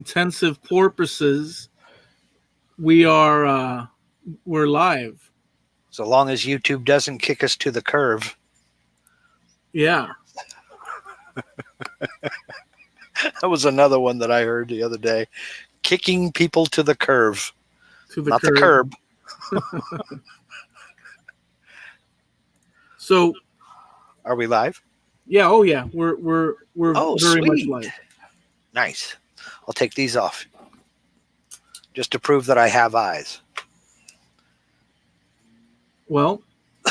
intensive purposes, we're live. So long as YouTube doesn't kick us to the curve. Yeah. That was another one that I heard the other day. Kicking people to the curve. To the Not curb. the curb. So, Are we live? yeah, oh yeah, we're very much sweet. live. Nice. I'll take these off. Just to prove that I have eyes. Well,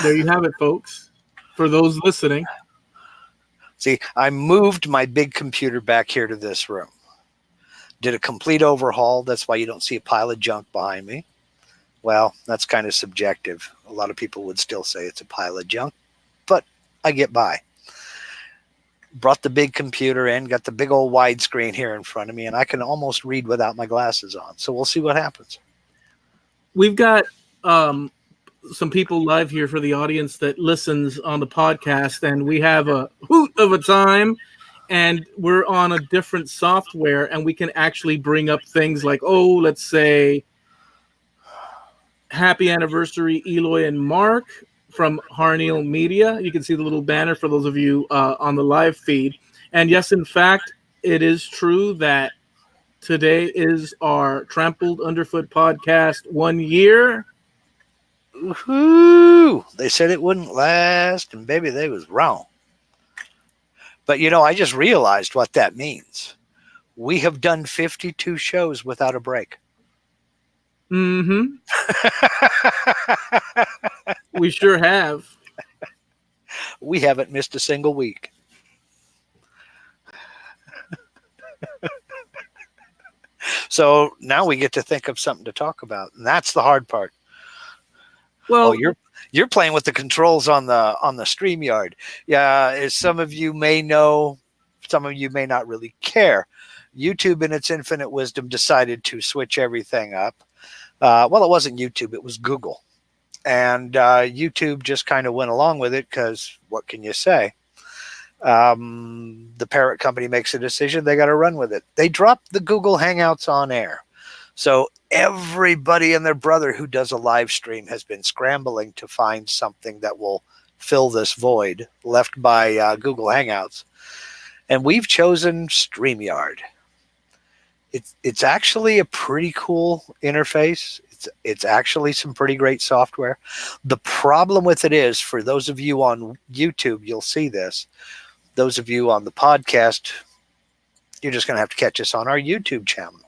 there you have it, folks. For those listening. See, I moved my big computer back here to this room. Did a complete overhaul. That's why you don't see a pile of junk behind me. Well, that's kind of subjective. A lot of people would still say it's a pile of junk, but I get by. Brought the big computer in, got the big old widescreen here in front of me, and I can almost read without my glasses on. So we'll see what happens. We've got some people live here for the audience that listens on the podcast, and we have a hoot of a time, and we're on a different software, and we can actually bring up things like, let's say, happy anniversary, Eloy and Mark from Harneal Media. You can see the little banner for those of you on the live feed. And yes, in fact, it is true that today is our Trampled Underfoot Podcast 1 year. Woohoo! They said it wouldn't last, and baby, they was wrong. But I just realized what that means. We have done 52 shows without a break. Mm-hmm. We sure have. We haven't missed a single week. So now we get to think of something to talk about, and that's the hard part. Well, you're playing with the controls on the StreamYard. Yeah, as some of you may know, some of you may not really care. YouTube, in its infinite wisdom, decided to switch everything up. Well, it wasn't YouTube; it was Google, and YouTube just kind of went along with it because what can you say? The parent company makes a decision; they got to run with it. They dropped the Google Hangouts on air. So everybody and their brother who does a live stream has been scrambling to find something that will fill this void left by Google Hangouts. And we've chosen StreamYard. It's actually a pretty cool interface. It's actually some pretty great software. The problem with it is, for those of you on YouTube, you'll see this. Those of you on the podcast, you're just going to have to catch us on our YouTube channel.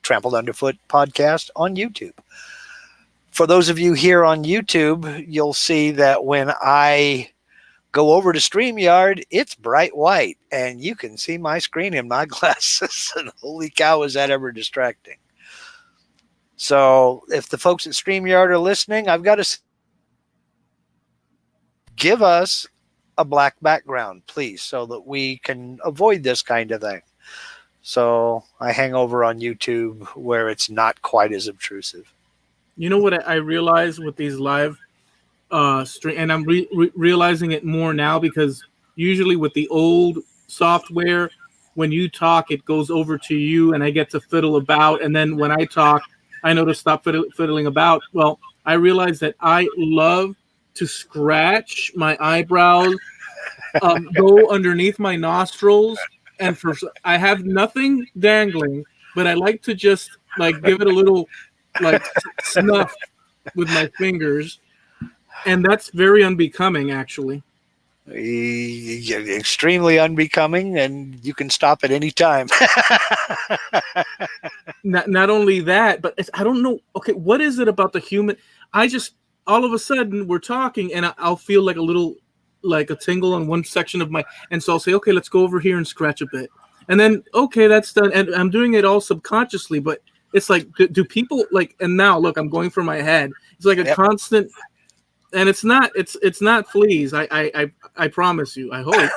Trampled Underfoot Podcast on YouTube. For those of you here on YouTube, you'll see that when I go over to StreamYard, it's bright white, and you can see my screen in my glasses. And holy cow, is that ever distracting. So if the folks at StreamYard are listening, I've got to give us a black background, please, so that we can avoid this kind of thing. So I hang over on YouTube where it's not quite as obtrusive. You know what I realize with these live stream, and I'm realizing it more now, because usually with the old software, when you talk, it goes over to you and I get to fiddle about. And then when I talk, I know to stop fiddling about. Well, I realize that I love to scratch my eyebrows, go underneath my nostrils. And I have nothing dangling, but I like to just give it a little snuff with my fingers, and that's very unbecoming, actually. Extremely unbecoming, and you can stop at any time. Not only that, but I don't know. Okay, what is it about the human? I just all of a sudden we're talking, and I'll feel like a little. Like a tingle on one section of and so I'll say, okay, let's go over here and scratch a bit, and then okay, that's done, and I'm doing it all subconsciously. But it's like, do people and now look, I'm going for my head. It's like a constant, and it's not fleas. I promise you. I hope.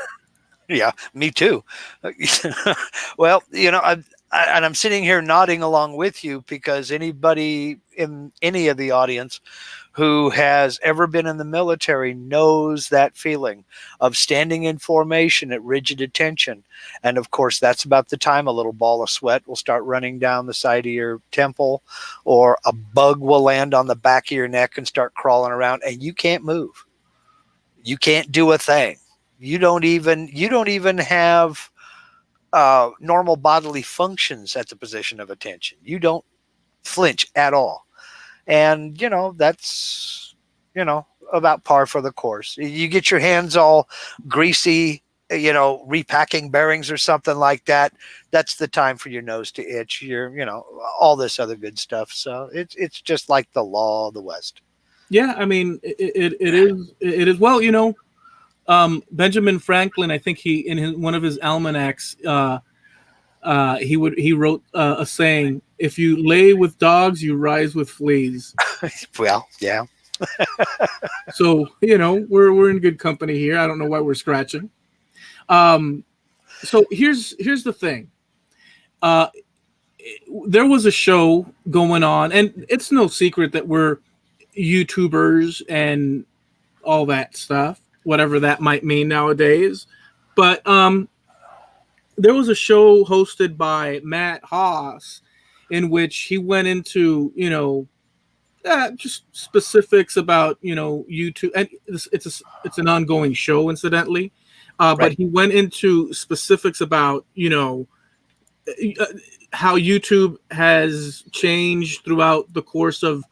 Yeah, me too. Well, I'm sitting here nodding along with you because anybody in any of the audience who has ever been in the military knows that feeling of standing in formation at rigid attention. And of course, that's about the time a little ball of sweat will start running down the side of your temple, or a bug will land on the back of your neck and start crawling around, and you can't move. You can't do a thing. You don't even have normal bodily functions at the position of attention. You don't flinch at all. And, that's, about par for the course. You get your hands all greasy, repacking bearings or something like that. That's the time for your nose to itch, all this other good stuff. So it's just like the law of the West. Yeah, I mean, it is. Well, Benjamin Franklin, I think he in one of his almanacs, he wrote a saying: "If you lay with dogs, you rise with fleas." Well, yeah. So we're in good company here. I don't know why we're scratching. So here's the thing. There was a show going on, and it's no secret that we're YouTubers and all that stuff, whatever that might mean nowadays. But there was a show hosted by Matt Haas in which he went into, just specifics about, YouTube. And it's an ongoing show, incidentally. Right. But he went into specifics about, how YouTube has changed throughout the course of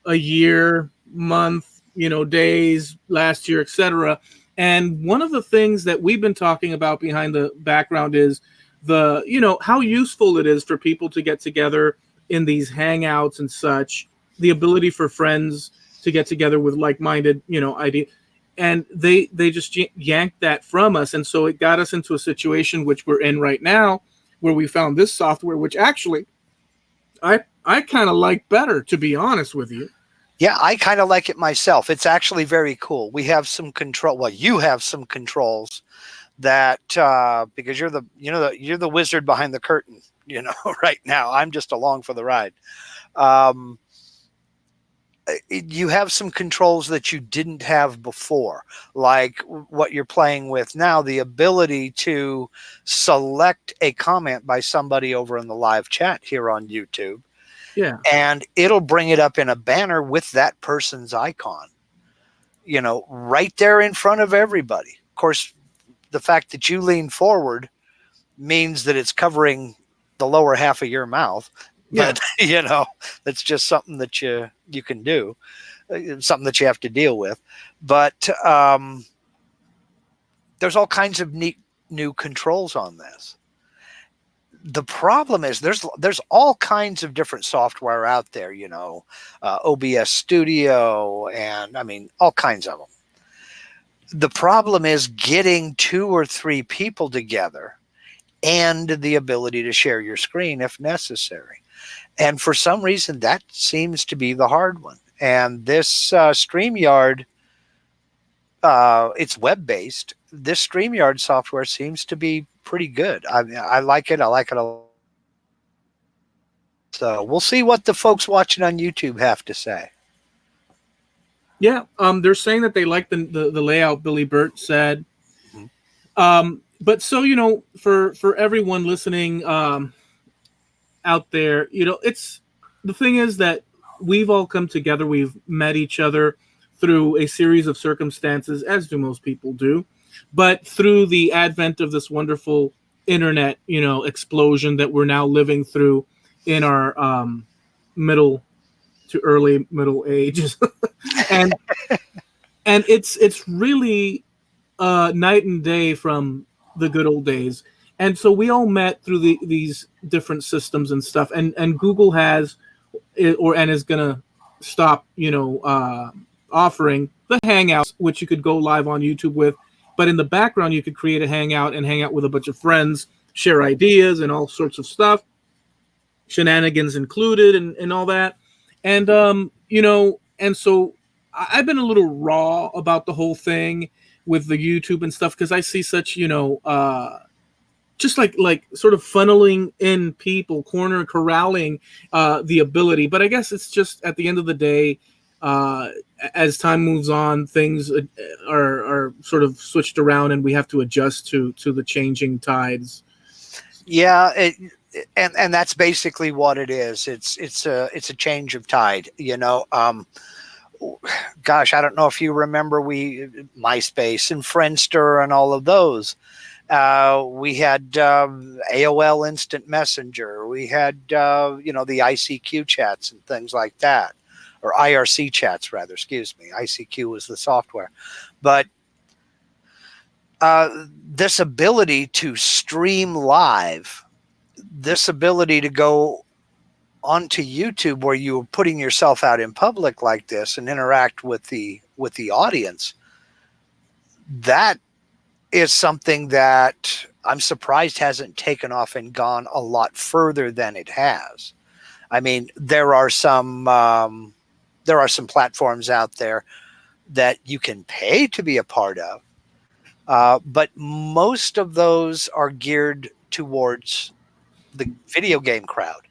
a year, month, days, last year, etc. And one of the things that we've been talking about behind the background is how useful it is for people to get together in these hangouts and such, the ability for friends to get together with like-minded, ideas. And they just yanked that from us. And so it got us into a situation which we're in right now, where we found this software, which actually I kind of like better, to be honest with you. Yeah, I kind of like it myself. It's actually very cool. We have some control. Well, you have some controls that because you're the wizard behind the curtain. Right now I'm just along for the ride. You have some controls that you didn't have before, like what you're playing with now, the ability to select a comment by somebody over in the live chat here on YouTube. Yeah. And it'll bring it up in a banner with that person's icon, right there in front of everybody. Of course, the fact that you lean forward means that it's covering the lower half of your mouth. But, that's just something that you can do, something that you have to deal with. But there's all kinds of neat new controls on this. The problem is there's all kinds of different software out there, OBS Studio, and I mean, all kinds of them. The problem is getting 2 or 3 people together and the ability to share your screen if necessary. And for some reason, that seems to be the hard one. And this StreamYard, it's web-based. This StreamYard software seems to be pretty good. I like it. I like it a lot. So we'll see what the folks watching on YouTube have to say. Yeah, they're saying that they like the layout, Billy Burt said. Mm-hmm. But so, for everyone listening out there, it's the thing is that we've all come together. We've met each other through a series of circumstances, as do most people do. But through the advent of this wonderful internet, explosion that we're now living through in our middle to early middle ages, and it's really night and day from the good old days. And so we all met through these different systems and stuff. And Google has and is gonna stop, offering the Hangouts, which you could go live on YouTube with. But in the background, you could create a Hangout and hang out with a bunch of friends, share ideas and all sorts of stuff, shenanigans included, and all that. And and so I've been a little raw about the whole thing with the YouTube and stuff, because I see such, just like sort of funneling in people, corralling the ability. But I guess it's just at the end of the day, uh, as time moves on, things are sort of switched around, and we have to adjust to the changing tides. Yeah, and that's basically what it is. It's a change of tide. Gosh, I don't know if you remember MySpace and Friendster and all of those. We had AOL Instant Messenger. We had the ICQ chats and things like that, or IRC chats rather. Excuse me. ICQ was the software, but this ability to stream live, this ability to go onto YouTube where you're putting yourself out in public like this and interact with the audience, that is something that I'm surprised hasn't taken off and gone a lot further than it has. I mean, there are some platforms out there that you can pay to be a part of, but most of those are geared towards the video game crowd.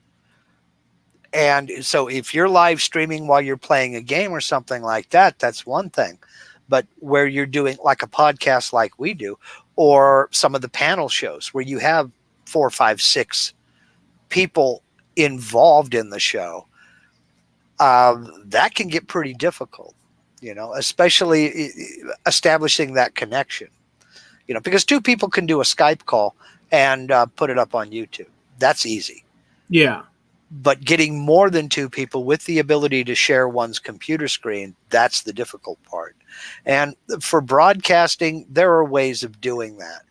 And so if you're live streaming while you're playing a game or something like that, that's one thing. But where you're doing like a podcast like we do, or some of the panel shows where you have 4, 5, 6 people involved in the show, that can get pretty difficult, especially establishing that connection, because 2 people can do a Skype call and put it up on YouTube. That's easy. Yeah. But getting more than 2 people with the ability to share one's computer screen, that's the difficult part. And for broadcasting, there are ways of doing that.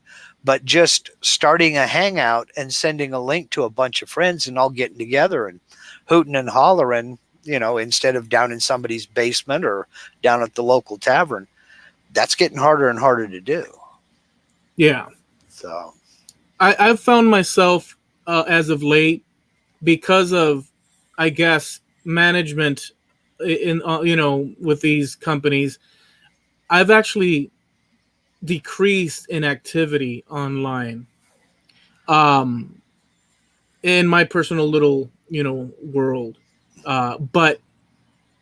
But just starting a hangout and sending a link to a bunch of friends and all getting together and hooting and hollering, instead of down in somebody's basement or down at the local tavern, that's getting harder and harder to do. Yeah. So I've found myself as of late, because of, I guess, management in with these companies, I've actually decreased in activity online. In my personal little world, but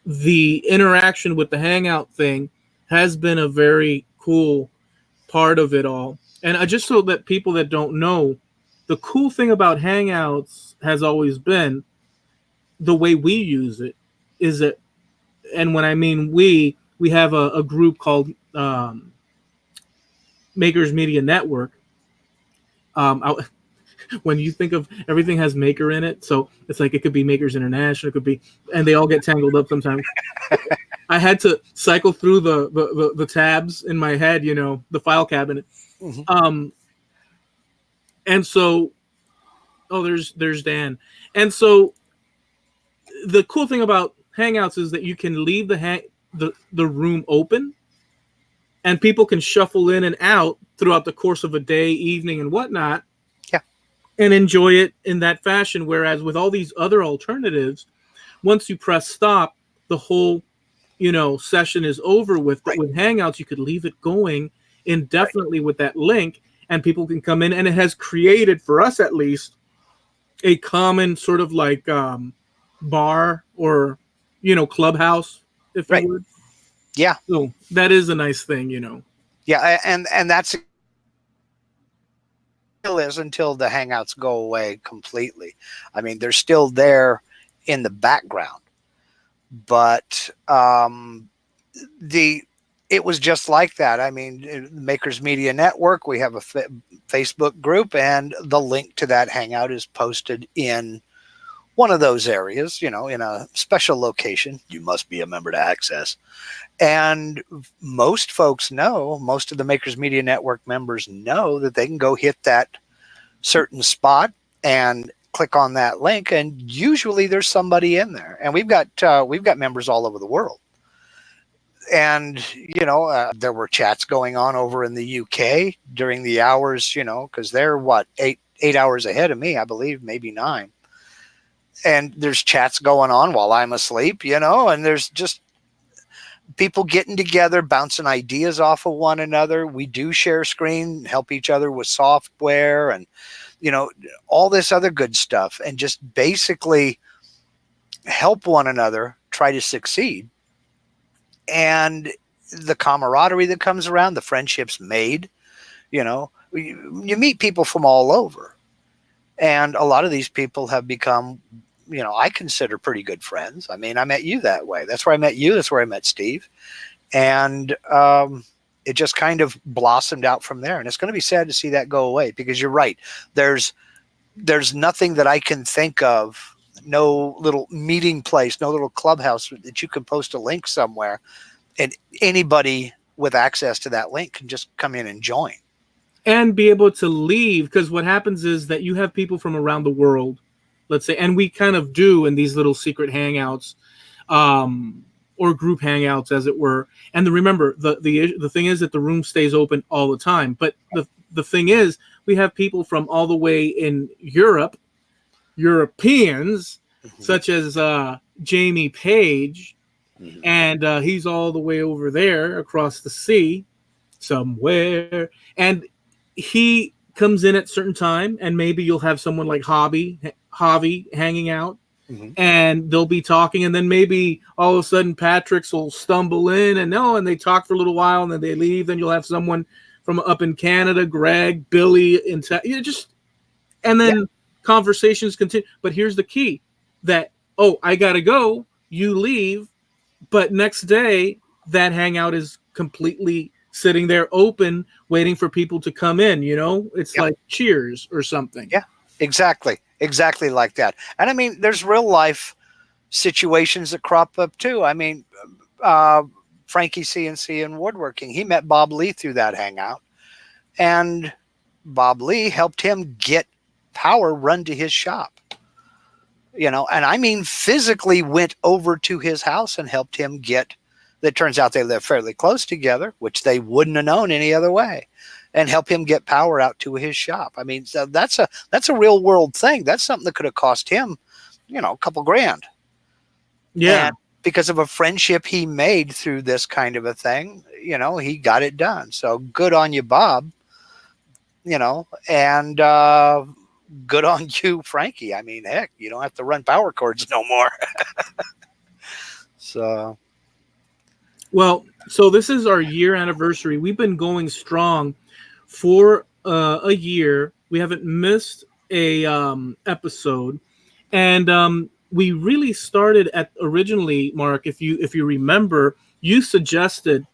the interaction with the Hangout thing has been a very cool part of it all. And just so that people that don't know, the cool thing about Hangouts has always been the way we use it is that, and when I mean we have a group called Makers Media Network. When you think of everything has Maker in it, so it's like it could be Makers International, it could be, and they all get tangled up sometimes. I had to cycle through the tabs in my head, the file cabinet. mm-hmm. And so, there's Dan. And so the cool thing about Hangouts is that you can leave the room open, and people can shuffle in and out throughout the course of a day, evening, and whatnot. Yeah. And enjoy it in that fashion. Whereas with all these other alternatives, once you press stop, the whole session is over with. But with Hangouts, you could leave it going indefinitely with that link, and people can come in, and it has created, for us at least, a common sort of like bar or clubhouse, if you would. Yeah. So that is a nice thing, Yeah, and that's is until the Hangouts go away completely. I mean, they're still there in the background, but it was just like that. I mean, Makers Media Network, we have a Facebook group, and the link to that Hangout is posted in one of those areas, in a special location. You must be a member to access. And most folks know, most of the Makers Media Network members know that they can go hit that certain spot and click on that link, and usually there's somebody in there. And we've got members all over the world. And there were chats going on over in the UK during the hours, because they're eight hours ahead of me, I believe, maybe 9. And there's chats going on while I'm asleep, and there's just people getting together, bouncing ideas off of one another. We do share screen, help each other with software, and all this other good stuff, and just basically help one another try to succeed and the camaraderie that comes around, the friendships made, you meet people from all over. And a lot of these people have become, I consider pretty good friends. I mean, I met you that way. That's where I met you. That's where I met Steve. And it just kind of blossomed out from there. And it's going to be sad to see that go away, because you're right. There's nothing that I can think of, no little meeting place, no little clubhouse that you can post a link somewhere, and anybody with access to that link can just come in and join. And be able to leave, because what happens is that you have people from around the world, let's say, and we kind of do in these little secret hangouts, or group hangouts, as it were. And remember, the thing is that the room stays open all the time. But the thing is, we have people from all the way in Europe, Europeans, such as Jamie Page, and he's all the way over there across the sea somewhere. And he comes in at certain time, and maybe you'll have someone like Javi hanging out, and they'll be talking, and then maybe all of a sudden Patrick's will stumble in, and they talk for a little while, and then they leave. Then you'll have someone from up in Canada, Greg, Billy, and then conversations continue. But here's the key: that I gotta go, you leave, but next day that hangout is completely sitting there open, waiting for people to come in. It's like Cheers or something. Yeah, exactly like that. And I mean, there's real life situations that crop up too. I mean, Frankie CNC in woodworking, he met Bob Lee through that hangout, and Bob Lee helped him get power run to his shop. And I mean, physically went over to his house and helped him get. That turns out they live fairly close together, which they wouldn't have known any other way, and help him get power out to his shop. I mean, so that's a real world thing. That's something that could have cost him, a couple grand. Yeah. And because of a friendship he made through this kind of a thing, he got it done. So good on you, Bob, and good on you, Frankie. I mean, heck, you don't have to run power cords no more. So. Well, so this is our year anniversary. We've been going strong for a year. We haven't missed a episode, and we really started at originally, Mark. If you remember, you suggested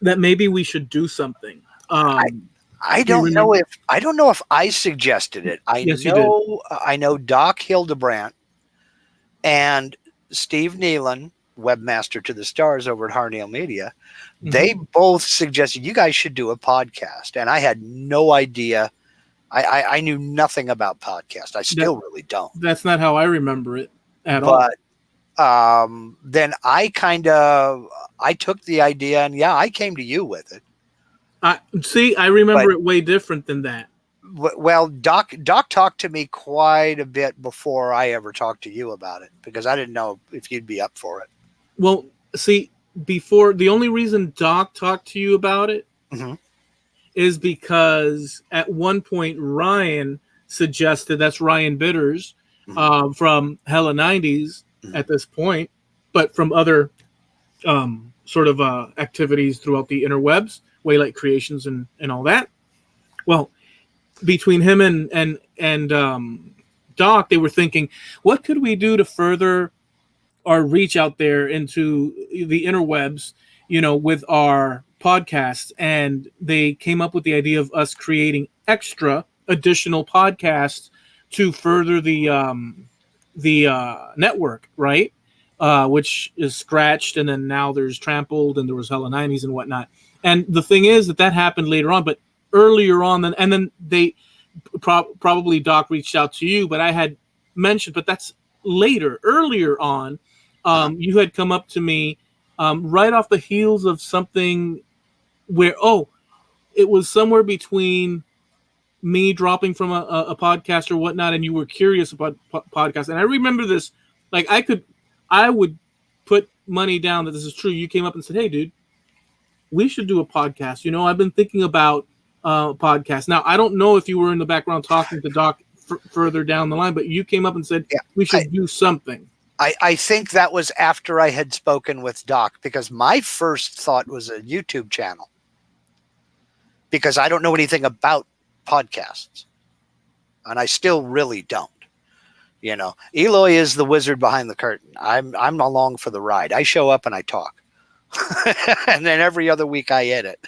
that maybe we should do something. I don't know if I suggested it. Yes, you did. I know Doc Hildebrandt and Steve Nealon, webmaster to the stars over at Harneal Media, they both suggested you guys should do a podcast, and I had no idea. I knew nothing about podcasts. I still really don't. That's not how I remember it at all. But then I took the idea, and I came to you with it. I remember it way different than that. Well, Doc talked to me quite a bit before I ever talked to you about it, because I didn't know if you'd be up for it. Well, see, before, the only reason Doc talked to you about it is because at one point Ryan suggested, that's Ryan Bitters from Hella 90s at this point, but from other sort of activities throughout the interwebs, Waylight Creations and all that. Well, between him and Doc, they were thinking, what could we do to further our reach out there into the interwebs, with our podcasts? And they came up with the idea of us creating extra additional podcasts to further the network, right? Which is Scratched, and then now there's Trampled, and there was Hella 90s and whatnot. And the thing is that happened later on, but earlier on, and then they probably Doc reached out to you, but I had mentioned, but that's later. Earlier on, you had come up to me right off the heels of something where it was somewhere between me dropping from a podcast or whatnot, and you were curious about podcasts. And I remember this, like I would put money down that this is true. You came up and said, "Hey, dude, we should do a podcast. I've been thinking about podcast." Now, I don't know if you were in the background talking to Doc further down the line, but you came up and said we should do something. I think that was after I had spoken with Doc, because my first thought was a YouTube channel, because I don't know anything about podcasts, and I still really don't. You know, Eloy is the wizard behind the curtain. I'm along for the ride. I show up and I talk, and then every other week I edit.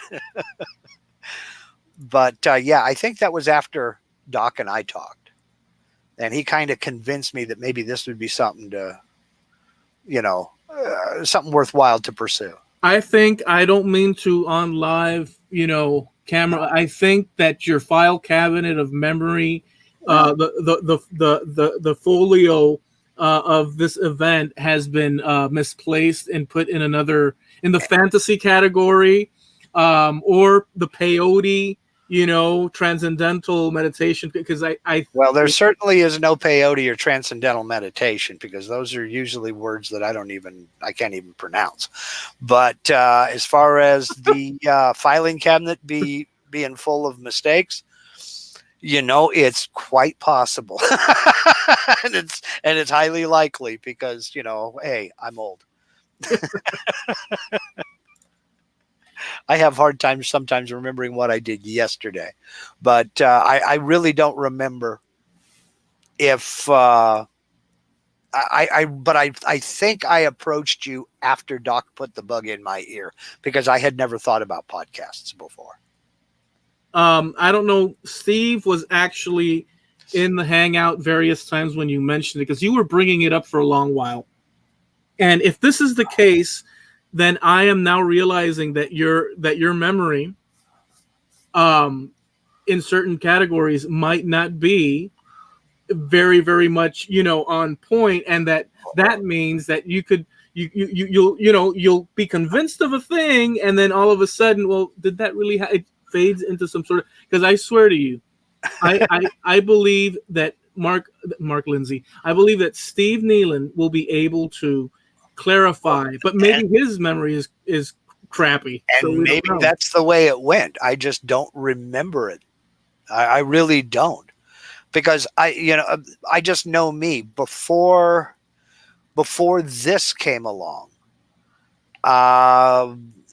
But yeah, I think that was after Doc and I talked, and he kind of convinced me that maybe this would be something to, something worthwhile to pursue. I think, I don't mean to on live, camera. I think that your file cabinet of memory, the folio of this event has been misplaced and put in the fantasy category, or the peyote, transcendental meditation, because well, there certainly is no peyote or transcendental meditation, because those are usually words that I can't even pronounce. But as far as the filing cabinet being full of mistakes, it's quite possible. and it's highly likely, because hey, I'm old. I have hard times sometimes remembering what I did yesterday, but I really don't remember if I think I approached you after Doc put the bug in my ear, because I had never thought about podcasts before. I don't know. Steve was actually in the Hangout various times when you mentioned it, because you were bringing it up for a long while. And if this is the case, then I am now realizing that your memory, in certain categories, might not be very, very much, on point, and that means that you'll be convinced of a thing, and then all of a sudden, well, did that really it fades into some sort of, because I swear to you, I believe that Mark Lindsay, I believe that Steve Nealon will be able to clarify, but maybe his memory is crappy, and so maybe that's the way it went. I just don't remember it. I really don't, because I just know me before this came along.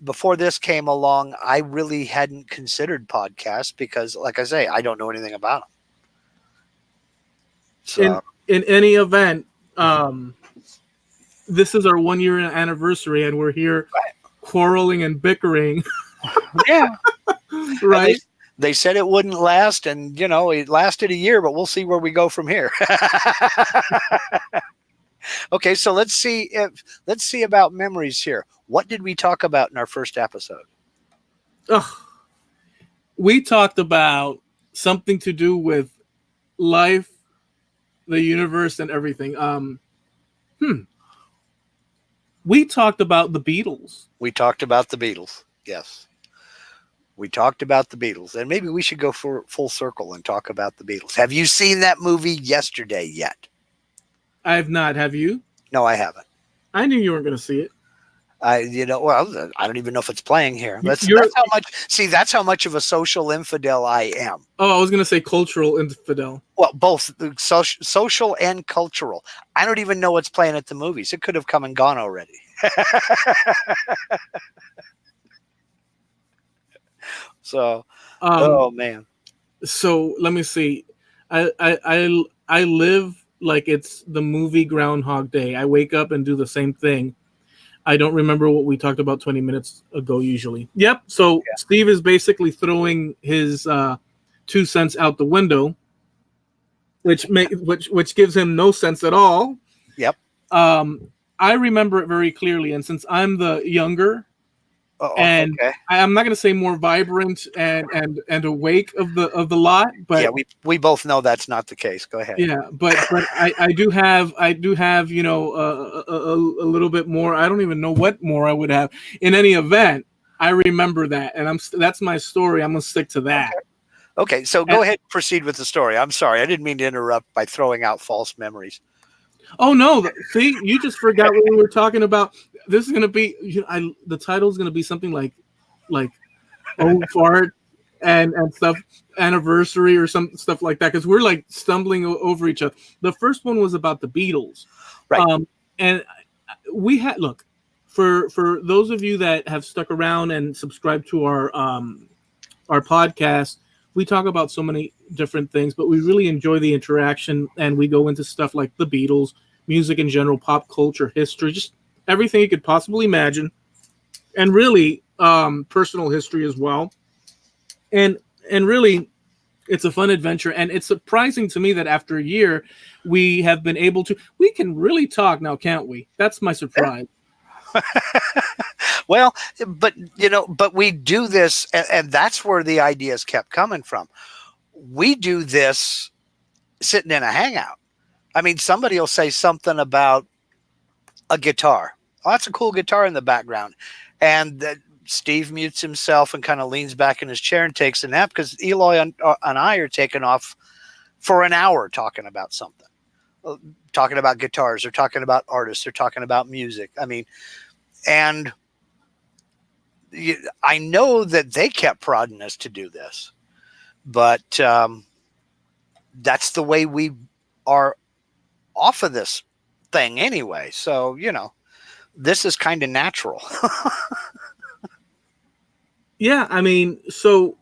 Before this came along, I really hadn't considered podcasts, because, like I say, I don't know anything about them. So, in any event, this is our 1 year anniversary, and we're here quarreling and bickering. Yeah, right. They said it wouldn't last, and it lasted a year, but we'll see where we go from here. Okay, so let's see about memories here. What did we talk about in our first episode? We talked about something to do with life, the universe, and everything. We talked about the Beatles. We talked about the Beatles. Yes. We talked about the Beatles, and maybe we should go for full circle and talk about the Beatles. Have you seen that movie Yesterday yet? I have not. Have you? No, I haven't. I knew you weren't going to see it. I don't even know if it's playing here. That's how much of a social infidel I am. Oh, I was going to say cultural infidel. Well, both social and cultural. I don't even know what's playing at the movies. It could have come and gone already. So, oh man. So let me see. I live like it's the movie Groundhog Day. I wake up and do the same thing. I don't remember what we talked about 20 minutes ago usually. Yep. So yeah. Steve is basically throwing his 2 cents out the window, which gives him no sense at all. Yep. I remember it very clearly, and since I'm the younger, I'm not going to say more vibrant and awake of the lot, but yeah, we both know that's not the case. Go ahead. Yeah, but I do have a little bit more. I don't even know what more I would have. In any event, I remember that, and that's my story. I'm gonna stick to that. Okay, so go ahead and proceed with the story. I'm sorry, I didn't mean to interrupt by throwing out false memories. Oh no! See, you just forgot what we were talking about. This is gonna be the title is gonna be something like old fart and stuff, anniversary or some stuff like that, because we're like stumbling over each other. The first one was about the Beatles, right? and we had look for those of you that have stuck around and subscribed to our podcast. We talk about so many different things, but we really enjoy the interaction, and we go into stuff like the Beatles, music in general, pop culture, history, just everything you could possibly imagine, and really personal history as well. And and really, it's a fun adventure, and it's surprising to me that after a year, we have been able to. We can really talk now, can't we? That's my surprise. Well, but but we do this, and that's where the ideas kept coming from. We do this sitting in a hangout. I mean, somebody will say something about a guitar. Oh, that's a cool guitar in the background. And Steve mutes himself and kind of leans back in his chair and takes a nap because Eloy and I are taking off for an hour talking about something, talking about guitars, or talking about artists, or talking about music. I mean, and I know that they kept prodding us to do this, but that's the way we are off of this thing anyway. So, this is kind of natural. Yeah, I mean, so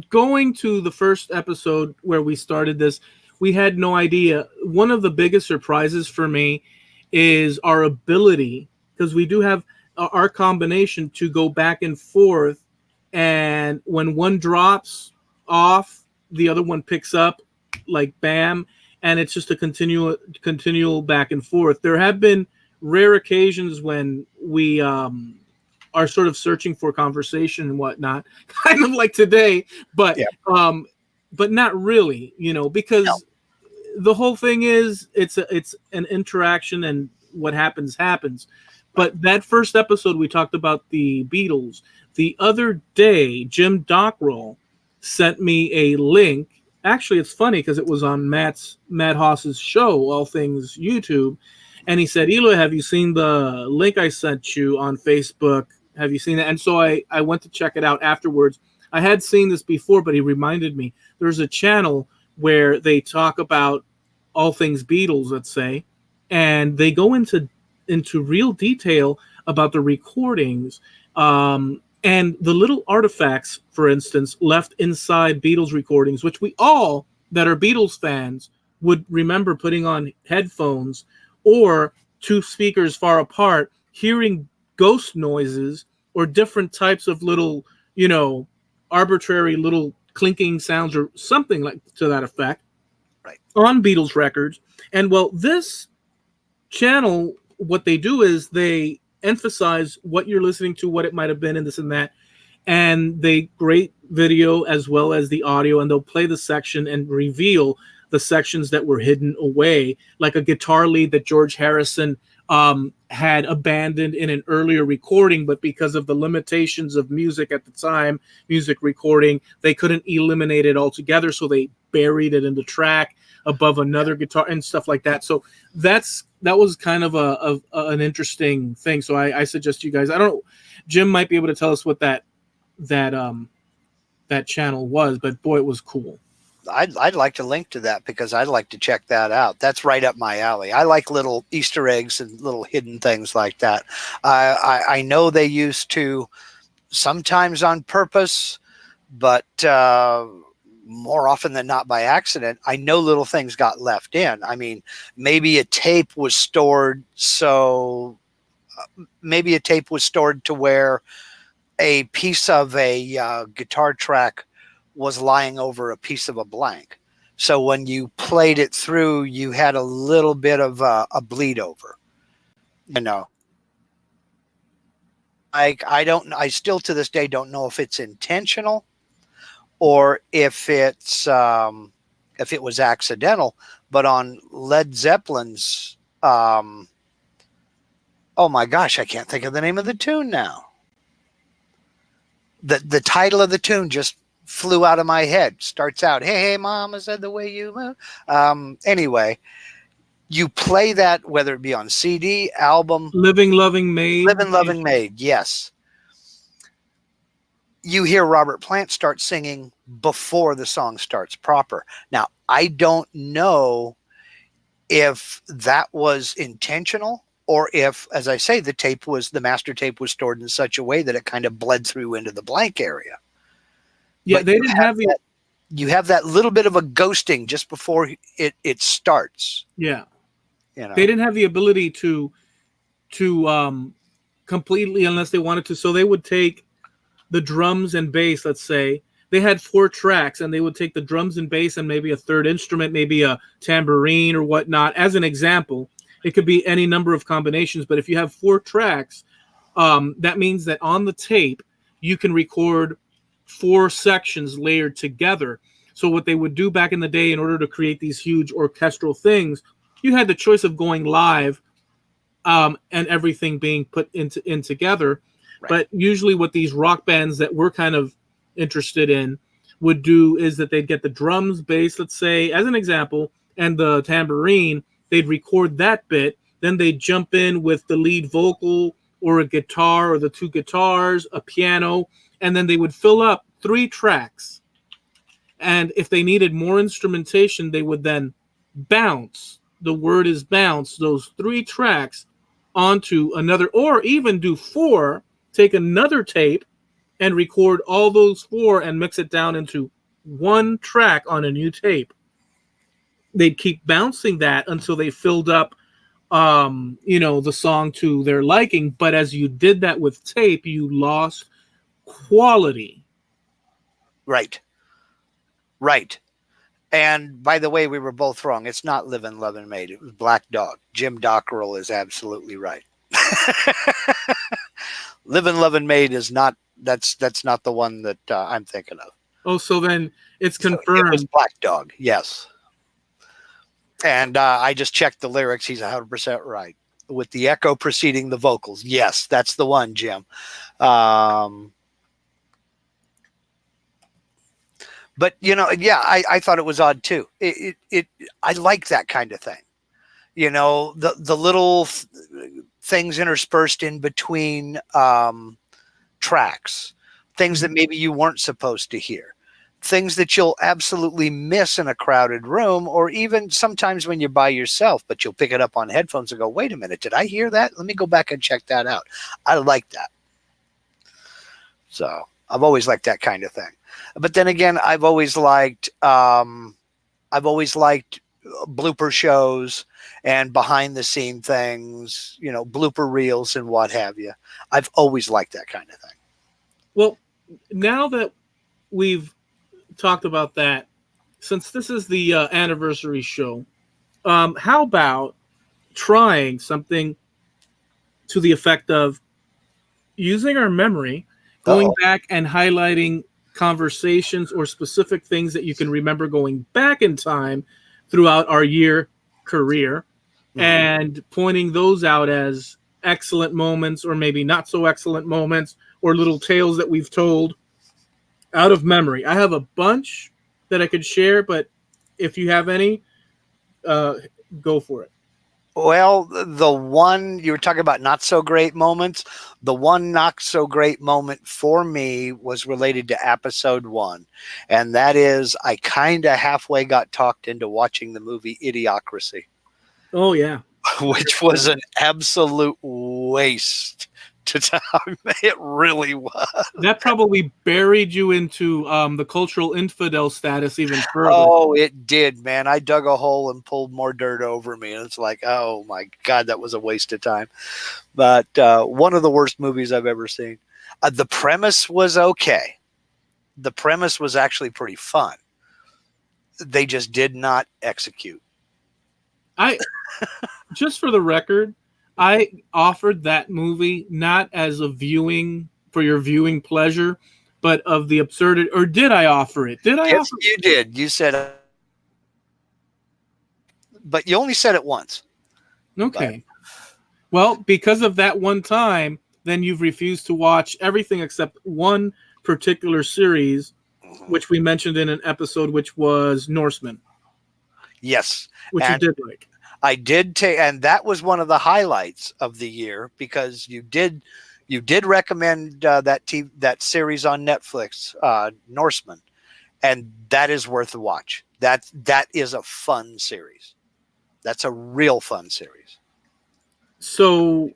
going to the first episode where we started this, we had no idea. One of the biggest surprises for me is our ability, because we do have our combination to go back and forth, and when one drops off, the other one picks up, like bam, and it's just a continual back and forth. There have been rare occasions when we are sort of searching for conversation and whatnot, kind of like today, but Yeah. but not really, because No. the whole thing is it's an interaction, and what happens. But that first episode we talked about the Beatles. The other day, Jim Dockrell sent me a link. Actually, it's funny because it was on Matt Haas's show, All Things YouTube, and he said, "Eloy, have you seen the link I sent you on Facebook? Have you seen it?" And so I went to check it out afterwards. I had seen this before, but he reminded me there's a channel where they talk about all things Beatles, let's say, and they go into real detail about the recordings, and the little artifacts, for instance, left inside Beatles recordings, which we all that are Beatles fans would remember putting on headphones or two speakers far apart, hearing ghost noises or different types of little, arbitrary little clinking sounds or something like to that effect, Right. on Beatles records. And well, this channel, what they do is they emphasize what you're listening to, what it might have been, and this and that. And they great video as well as the audio, and they'll play the section and reveal the sections that were hidden away, like a guitar lead that George Harrison had abandoned in an earlier recording, but because of the limitations of music at the time, music recording, they couldn't eliminate it altogether, so they buried it in the track above another guitar and stuff like that. So that was kind of an interesting thing. So I suggest you guys. I don't know, Jim might be able to tell us what that channel was, but boy, it was cool. I'd like to link to that because I'd like to check that out. That's right up my alley. I like little Easter eggs and little hidden things like that. I know they used to, sometimes on purpose, but more often than not by accident. I know little things got left in. I mean, maybe a tape was stored to where a piece of a guitar track was lying over a piece of a blank. So when you played it through, you had a little bit of a bleed over, I still to this day don't know if it's intentional or if it was accidental, but on Led Zeppelin's, oh my gosh, I can't think of the name of the tune now. The title of the tune just flew out of my head. Starts out, "Hey, mama said the way you move." Anyway, you play that, whether it be on CD, album, Living Loving Maid. Yes. You hear Robert Plant start singing before the song starts proper. Now, I don't know if that was intentional, or if, as I say, the master tape was stored in such a way that it kind of bled through into the blank area. Yeah, But they didn't have the you have that little bit of a ghosting just before it starts. yeah. You know, They didn't have the ability to completely, unless they wanted to. So they would take the drums and bass, let's say. They had 4 tracks, and they would take the drums and bass and maybe a third instrument, maybe a tambourine or whatnot, as an example. It could be any number of combinations, but if you have 4 tracks, that means that on the tape, you can record 4 sections layered together. So what they would do back in the day in order to create these huge orchestral things, you had the choice of going live, and everything being put in together. right. But usually what these rock bands that we're kind of interested in would do is that they'd get the drums, bass, let's say, as an example, and the tambourine. They'd record that bit. Then they'd jump in with the lead vocal or a guitar or the 2 guitars, a piano, and then they would fill up 3 tracks. And if they needed more instrumentation, they would then bounce. The word is bounce those 3 tracks onto another, or even do 4, take another tape and record all those 4 and mix it down into 1 track on a new tape. They'd keep bouncing that until they filled up, the song to their liking. But as you did that with tape, you lost quality. Right. And by the way, we were both wrong. It's not Livin' Lovin' Maid. It was Black Dog. Jim Dockrell is absolutely right. Livin' Lovin' Maid is not. That's not the one that I'm thinking of. Oh, so then it's So confirmed. it was Black Dog. Yes. And I just checked the lyrics. He's 100% right. With the echo preceding the vocals. Yes, that's the one, Jim. But I thought it was odd too. I like that kind of thing. The little things interspersed in between tracks, things that maybe you weren't supposed to hear, things that you'll absolutely miss in a crowded room, or even sometimes when you're by yourself, but you'll pick it up on headphones and go, wait a minute, did I hear that? Let me go back and check that out. I like that. So I've always liked that kind of thing. But then again, I've always liked blooper shows and behind the scene things, blooper reels and what have you. I've always liked that kind of thing. Well, now that we've talked about that, since this is the anniversary show, how about trying something to the effect of using our memory, going back and highlighting conversations or specific things that you can remember going back in time throughout our career, and pointing those out as excellent moments, or maybe not so excellent moments, or little tales that we've told out of memory. I have a bunch that I could share, but if you have any, go for it. Well, the one you were talking about, not so great moments. The one not so great moment for me was related to episode 1. And that is, I kind of halfway got talked into watching the movie Idiocracy. Oh, yeah. Which was an absolute waste to time. It really was. That probably buried you into the cultural infidel status even further. Oh, it did, man. I dug a hole and pulled more dirt over me. And it's like, oh my God, that was a waste of time. But one of the worst movies I've ever seen. The premise was okay. The premise was actually pretty fun. They just did not execute. Just for the record, I offered that movie not as a viewing for your viewing pleasure, but of the absurdity. Or did I offer it? Yes, you did. You said, but you only said it once. Okay. Well, because of that one time, then you've refused to watch everything except one particular series, which we mentioned in an episode, which was Norseman. Yes. Which you did like. I did take, and that was one of the highlights of the year, because you did recommend that series on Netflix, Norseman, and that is worth a watch. That is a fun series. That's a real fun series. So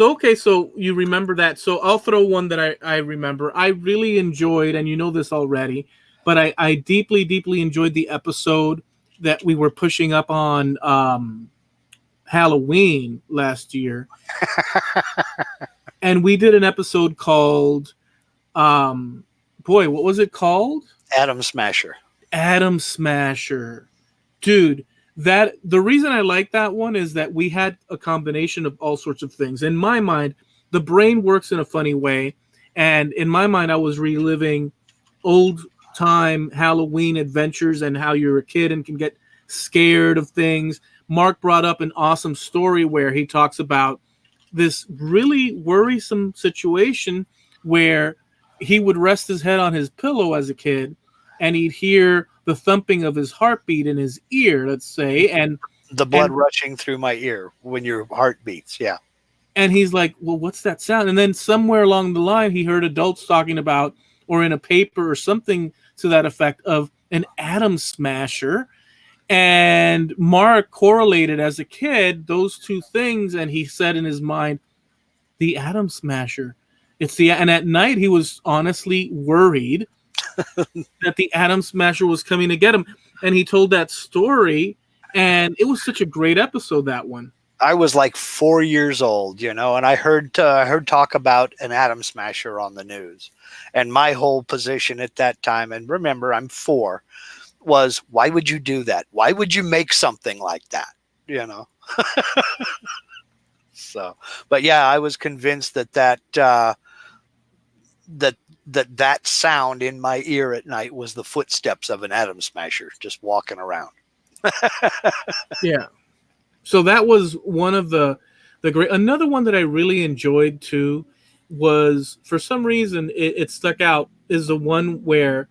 okay, so you remember that. So I'll throw one that I remember. I really enjoyed, and you know this already, but I deeply, deeply enjoyed the episode that we were pushing up on Halloween last year. And we did an episode called boy, what was it called? Atom Smasher. Atom Smasher. Dude, that the reason I like that one is that we had a combination of all sorts of things. In my mind, the brain works in a funny way, and in my mind I was reliving old time Halloween adventures and how you're a kid and can get scared of things. Mark brought up an awesome story where he talks about this really worrisome situation where he would rest his head on his pillow as a kid and he'd hear the thumping of his heartbeat in his ear, let's say, and The blood rushing through my ear when your heart beats. Yeah. and he's like, well, what's that sound? And then somewhere along the line he heard adults talking about, or in a paper or something to that effect, of an atom smasher. And Mark correlated as a kid those two things, and he said in his mind, the atom smasher. And at night he was honestly worried that the atom smasher was coming to get him. And he told that story, and it was such a great episode, that one. I was like 4 years old, and I heard talk about an atom smasher on the news, and my whole position at that time, and remember, I'm 4, was why would you do that? Why would you make something like that? So, but yeah, I was convinced that sound in my ear at night was the footsteps of an atom smasher just walking around. Yeah. So that was one of the great. Another one that I really enjoyed too was, for some reason it stuck out, is the one where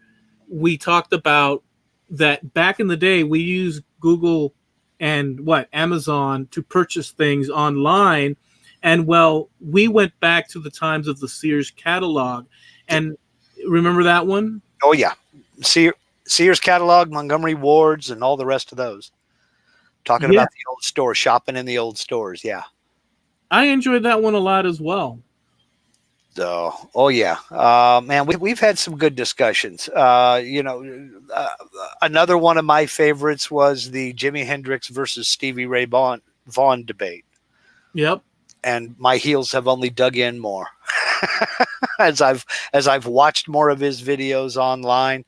we talked about that back in the day we used Google and Amazon to purchase things online, and we went back to the times of the Sears catalog, and remember that one? Oh yeah, Sears catalog, Montgomery Wards, and all the rest of those. Talking about the old store, shopping in the old stores. Yeah. I enjoyed that one a lot as well. So, oh yeah, man, we've had some good discussions. Another one of my favorites was the Jimi Hendrix versus Stevie Ray Vaughan debate. Yep. And my heels have only dug in more as I've watched more of his videos online.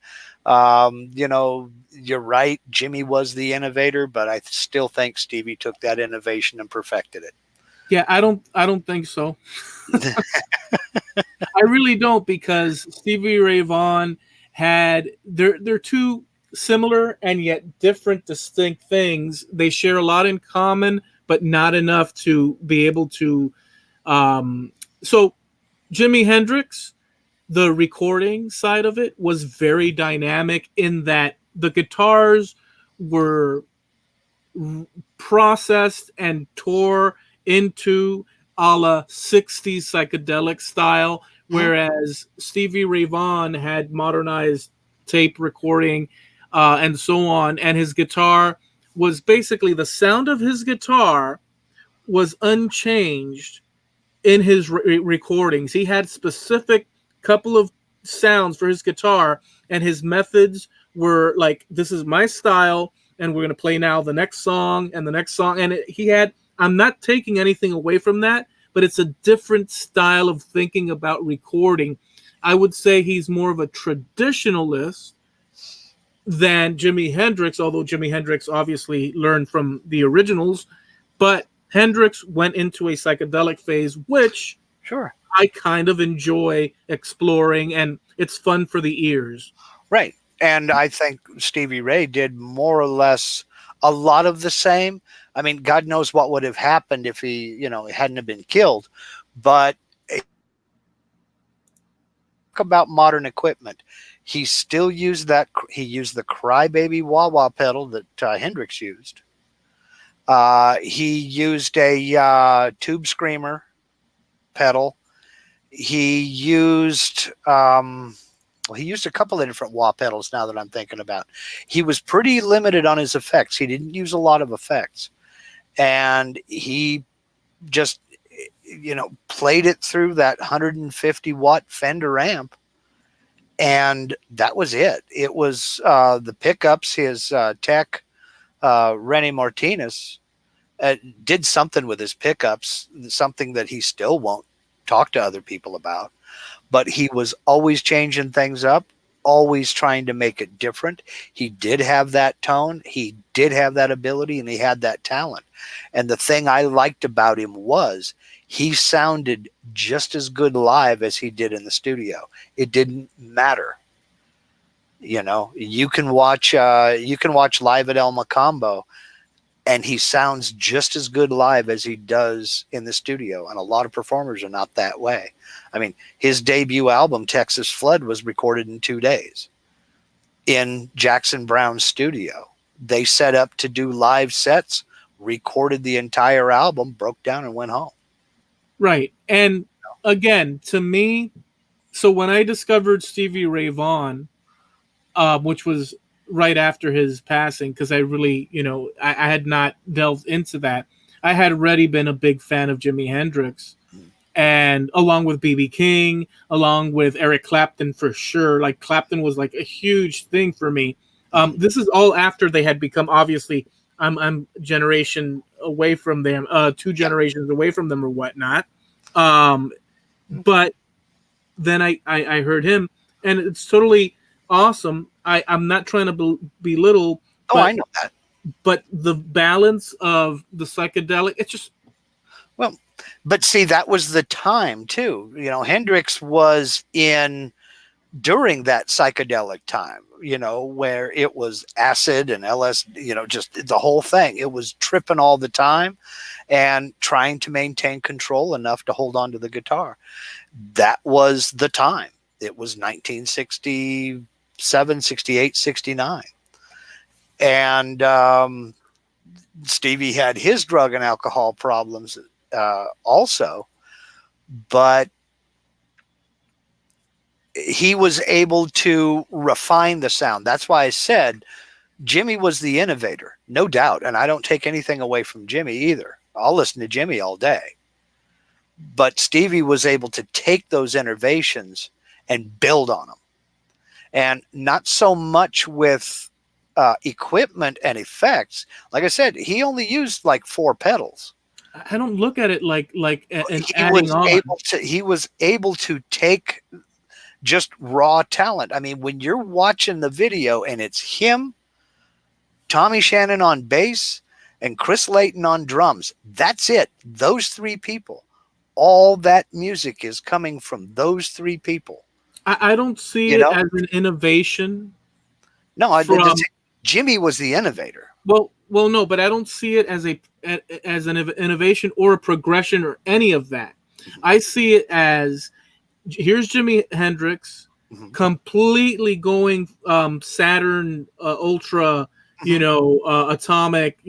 You're right. Jimmy was the innovator, but I still think Stevie took that innovation and perfected it. Yeah, I don't think so. I really don't, because Stevie Ray Vaughan they're two similar and yet different, distinct things. They share a lot in common, but not enough to be able to. So Jimi Hendrix, the recording side of it was very dynamic in that the guitars were processed and tore into a la 60s psychedelic style, whereas Stevie Ray Vaughan had modernized tape recording and so on, and his guitar was basically, the sound of his guitar was unchanged in his recordings. He had specific couple of sounds for his guitar, and his methods were like, this is my style, and we're going to play now the next song and the next song. And I'm not taking anything away from that, but it's a different style of thinking about recording. I would say he's more of a traditionalist than Jimi Hendrix, although Jimi Hendrix obviously learned from the originals. But Hendrix went into a psychedelic phase, which sure I kind of enjoy exploring, and it's fun for the ears. Right. And I think Stevie Ray did more or less a lot of the same. I mean, God knows what would have happened if he, hadn't have been killed. But about modern equipment, he still used that. He used the Crybaby wah-wah pedal that Hendrix used. He used a Tube Screamer pedal. He used successful. He used a couple of different wah pedals now that I'm thinking about. He was pretty limited on his effects. He didn't use a lot of effects. And he just, played it through that 150 watt Fender amp. And that was it. It was the pickups, his tech, Rennie Martinez, did something with his pickups, something that he still won't talk to other people about. But he was always changing things up, always trying to make it different. He did have that tone, he did have that ability, and he had that talent. And the thing I liked about him was he sounded just as good live as he did in the studio. It didn't matter. You can watch Live at El Macambo, and he sounds just as good live as he does in the studio. And a lot of performers are not that way. I mean, his debut album, Texas Flood, was recorded in 2 days in Jackson Brown's studio. They set up to do live sets, recorded the entire album, broke down, and went home. Right. And again, to me, so when I discovered Stevie Ray Vaughan, which was right after his passing, because I really, I had not delved into that. I had already been a big fan of Jimi Hendrix, and along with B.B. King, along with Eric Clapton for sure. Like Clapton was like a huge thing for me. This is all after they had become, obviously, I'm generation away from them, 2 generations away from them or whatnot. But then I heard him, and it's totally awesome. I'm not trying to belittle. Oh, I know that. But the balance of the psychedelic, it's just. Well, but see, that was the time too. Hendrix was during that psychedelic time, where it was acid and LSD, just the whole thing. It was tripping all the time and trying to maintain control enough to hold on to the guitar. That was the time. It was 1967, 68, 69. And Stevie had his drug and alcohol problems also, but he was able to refine the sound. That's why I said Jimmy was the innovator, no doubt. And I don't take anything away from Jimmy either. I'll listen to Jimmy all day. But Stevie was able to take those innovations and build on them. And not so much with equipment and effects. Like I said, he only used like 4 pedals. I don't look at it like an he was able to take just raw talent. I mean, when you're watching the video and it's him, Tommy Shannon on bass, and Chris Layton on drums, that's it. Those 3 people. All that music is coming from those 3 people. I don't see it as an innovation. No, Jimmy was the innovator. Well, no, but I don't see it as an innovation or a progression or any of that. I see it as, here's Jimi Hendrix, completely going Saturn Ultra, atomic,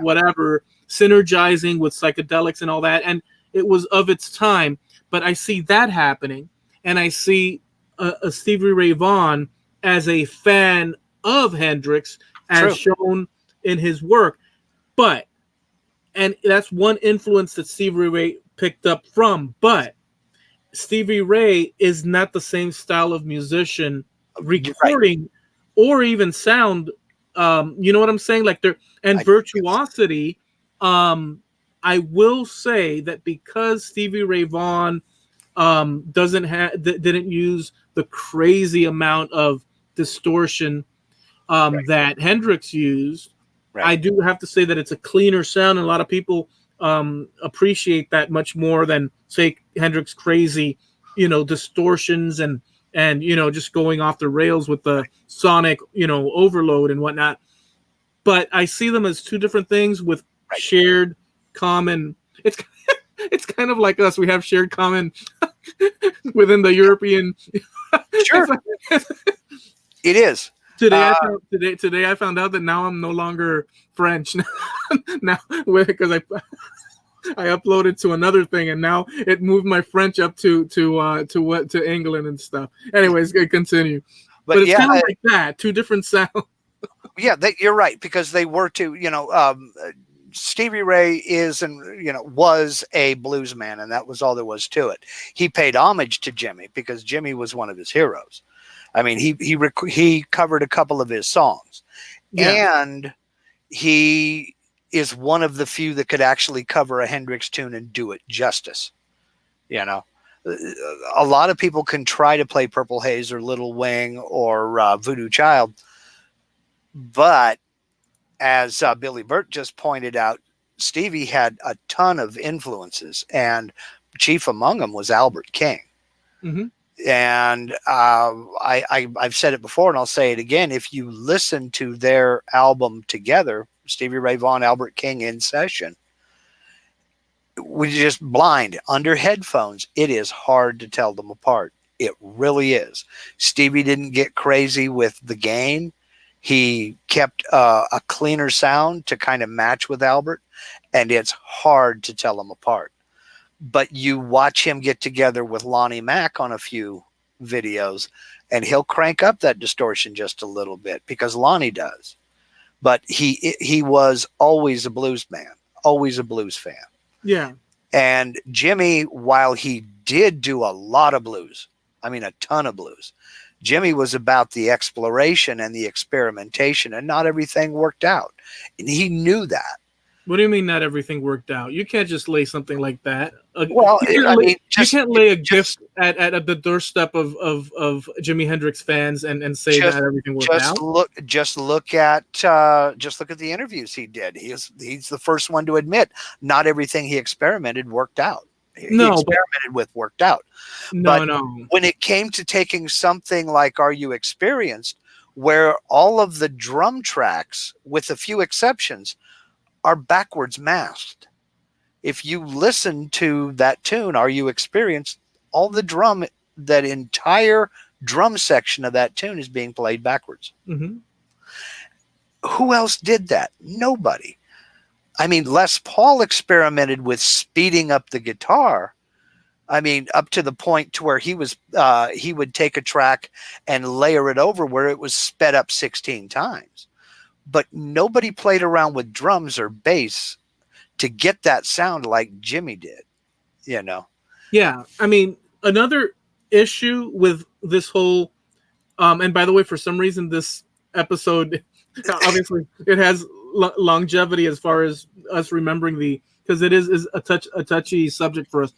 whatever, synergizing with psychedelics and all that, and it was of its time. But I see that happening, and I see a Stevie Ray Vaughan as a fan of Hendrix, as shown in his work. And that's one influence that Stevie Ray picked up from. But Stevie Ray is not the same style of musician recording or even sound. You know what I'm saying? Like virtuosity. I will say that because Stevie Ray Vaughan didn't use the crazy amount of distortion that Hendrix used, I do have to say that it's a cleaner sound, and a lot of people appreciate that much more than, say, Hendrix crazy, distortions and just going off the rails with the sonic, overload and whatnot. But I see them as 2 different things with shared common. It's kind of like us. We have shared common within the European. Sure, it is. Today I found out that now I'm no longer French. Now because I uploaded to another thing, and now it moved my French up to England and stuff. Anyways, continue. But But it's yeah, kind of like that, two different sounds. yeah, you're right, because they were two. Stevie Ray was a blues man, and that was all there was to it. He paid homage to Jimmy because Jimmy was one of his heroes. I mean, he covered a couple of his songs, Yeah, and he is one of the few that could actually cover a Hendrix tune and do it justice. You know, a lot of people can try to play Purple Haze or Little Wing or Voodoo Child, but as Billy Burt just pointed out, Stevie had a ton of influences, and chief among them was Albert King. hmm And I've said it before, and I'll say it again. If you listen to their album together, Stevie Ray Vaughan, Albert King in session, we just blind under headphones. It is hard to tell them apart. It really is. Stevie didn't get crazy with the gain. He kept a cleaner sound to kind of match with Albert, and it's hard to tell them apart. But you watch him get together with Lonnie Mack on a few videos, and he'll crank up that distortion just a little bit because Lonnie does. But he was always a blues man, always a blues fan. yeah, And Jimmy, while he did do a lot of blues, I mean a ton of blues, Jimmy was about the exploration and the experimentation, and not everything worked out. And he knew that. What do you mean not everything worked out? You can't just lay something like that. Well, You can't lay a gift at the doorstep of Jimi Hendrix fans and say that everything worked out. Just look at the interviews he did. He's the first one to admit not everything he experimented worked out. He experimented with worked out. But when it came to taking something like Are You Experienced, where all of the drum tracks, with a few exceptions, are backwards masked. If you listen to that tune, Are You Experienced, all the drum, that entire drum section of that tune is being played backwards. Mm-hmm. Who else did that? Nobody. I mean, Les Paul experimented with speeding up the guitar. I mean, up to the point to where he would take a track and layer it over where it was sped up 16 times. But nobody played around with drums or bass to get that sound like Jimmy did, you know? Yeah. I mean, another issue with this whole, and by the way, for some reason, this episode, obviously it has longevity as far as us remembering because it is a touchy subject for us.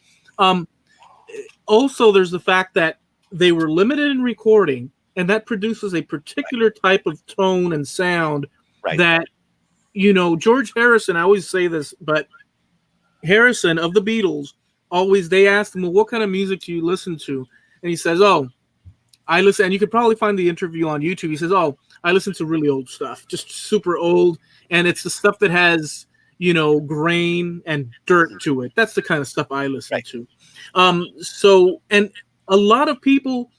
Also, there's the fact that they were limited in recording, and that produces a particular type of tone and sound that, George Harrison, I always say this, but Harrison of the Beatles, they asked him, well, what kind of music do you listen to? And he says, oh, I listen, and you could probably find the interview on YouTube. He says, oh, I listen to really old stuff, just super old, and it's the stuff that has, grain and dirt to it. That's the kind of stuff I listen to. So, and a lot of people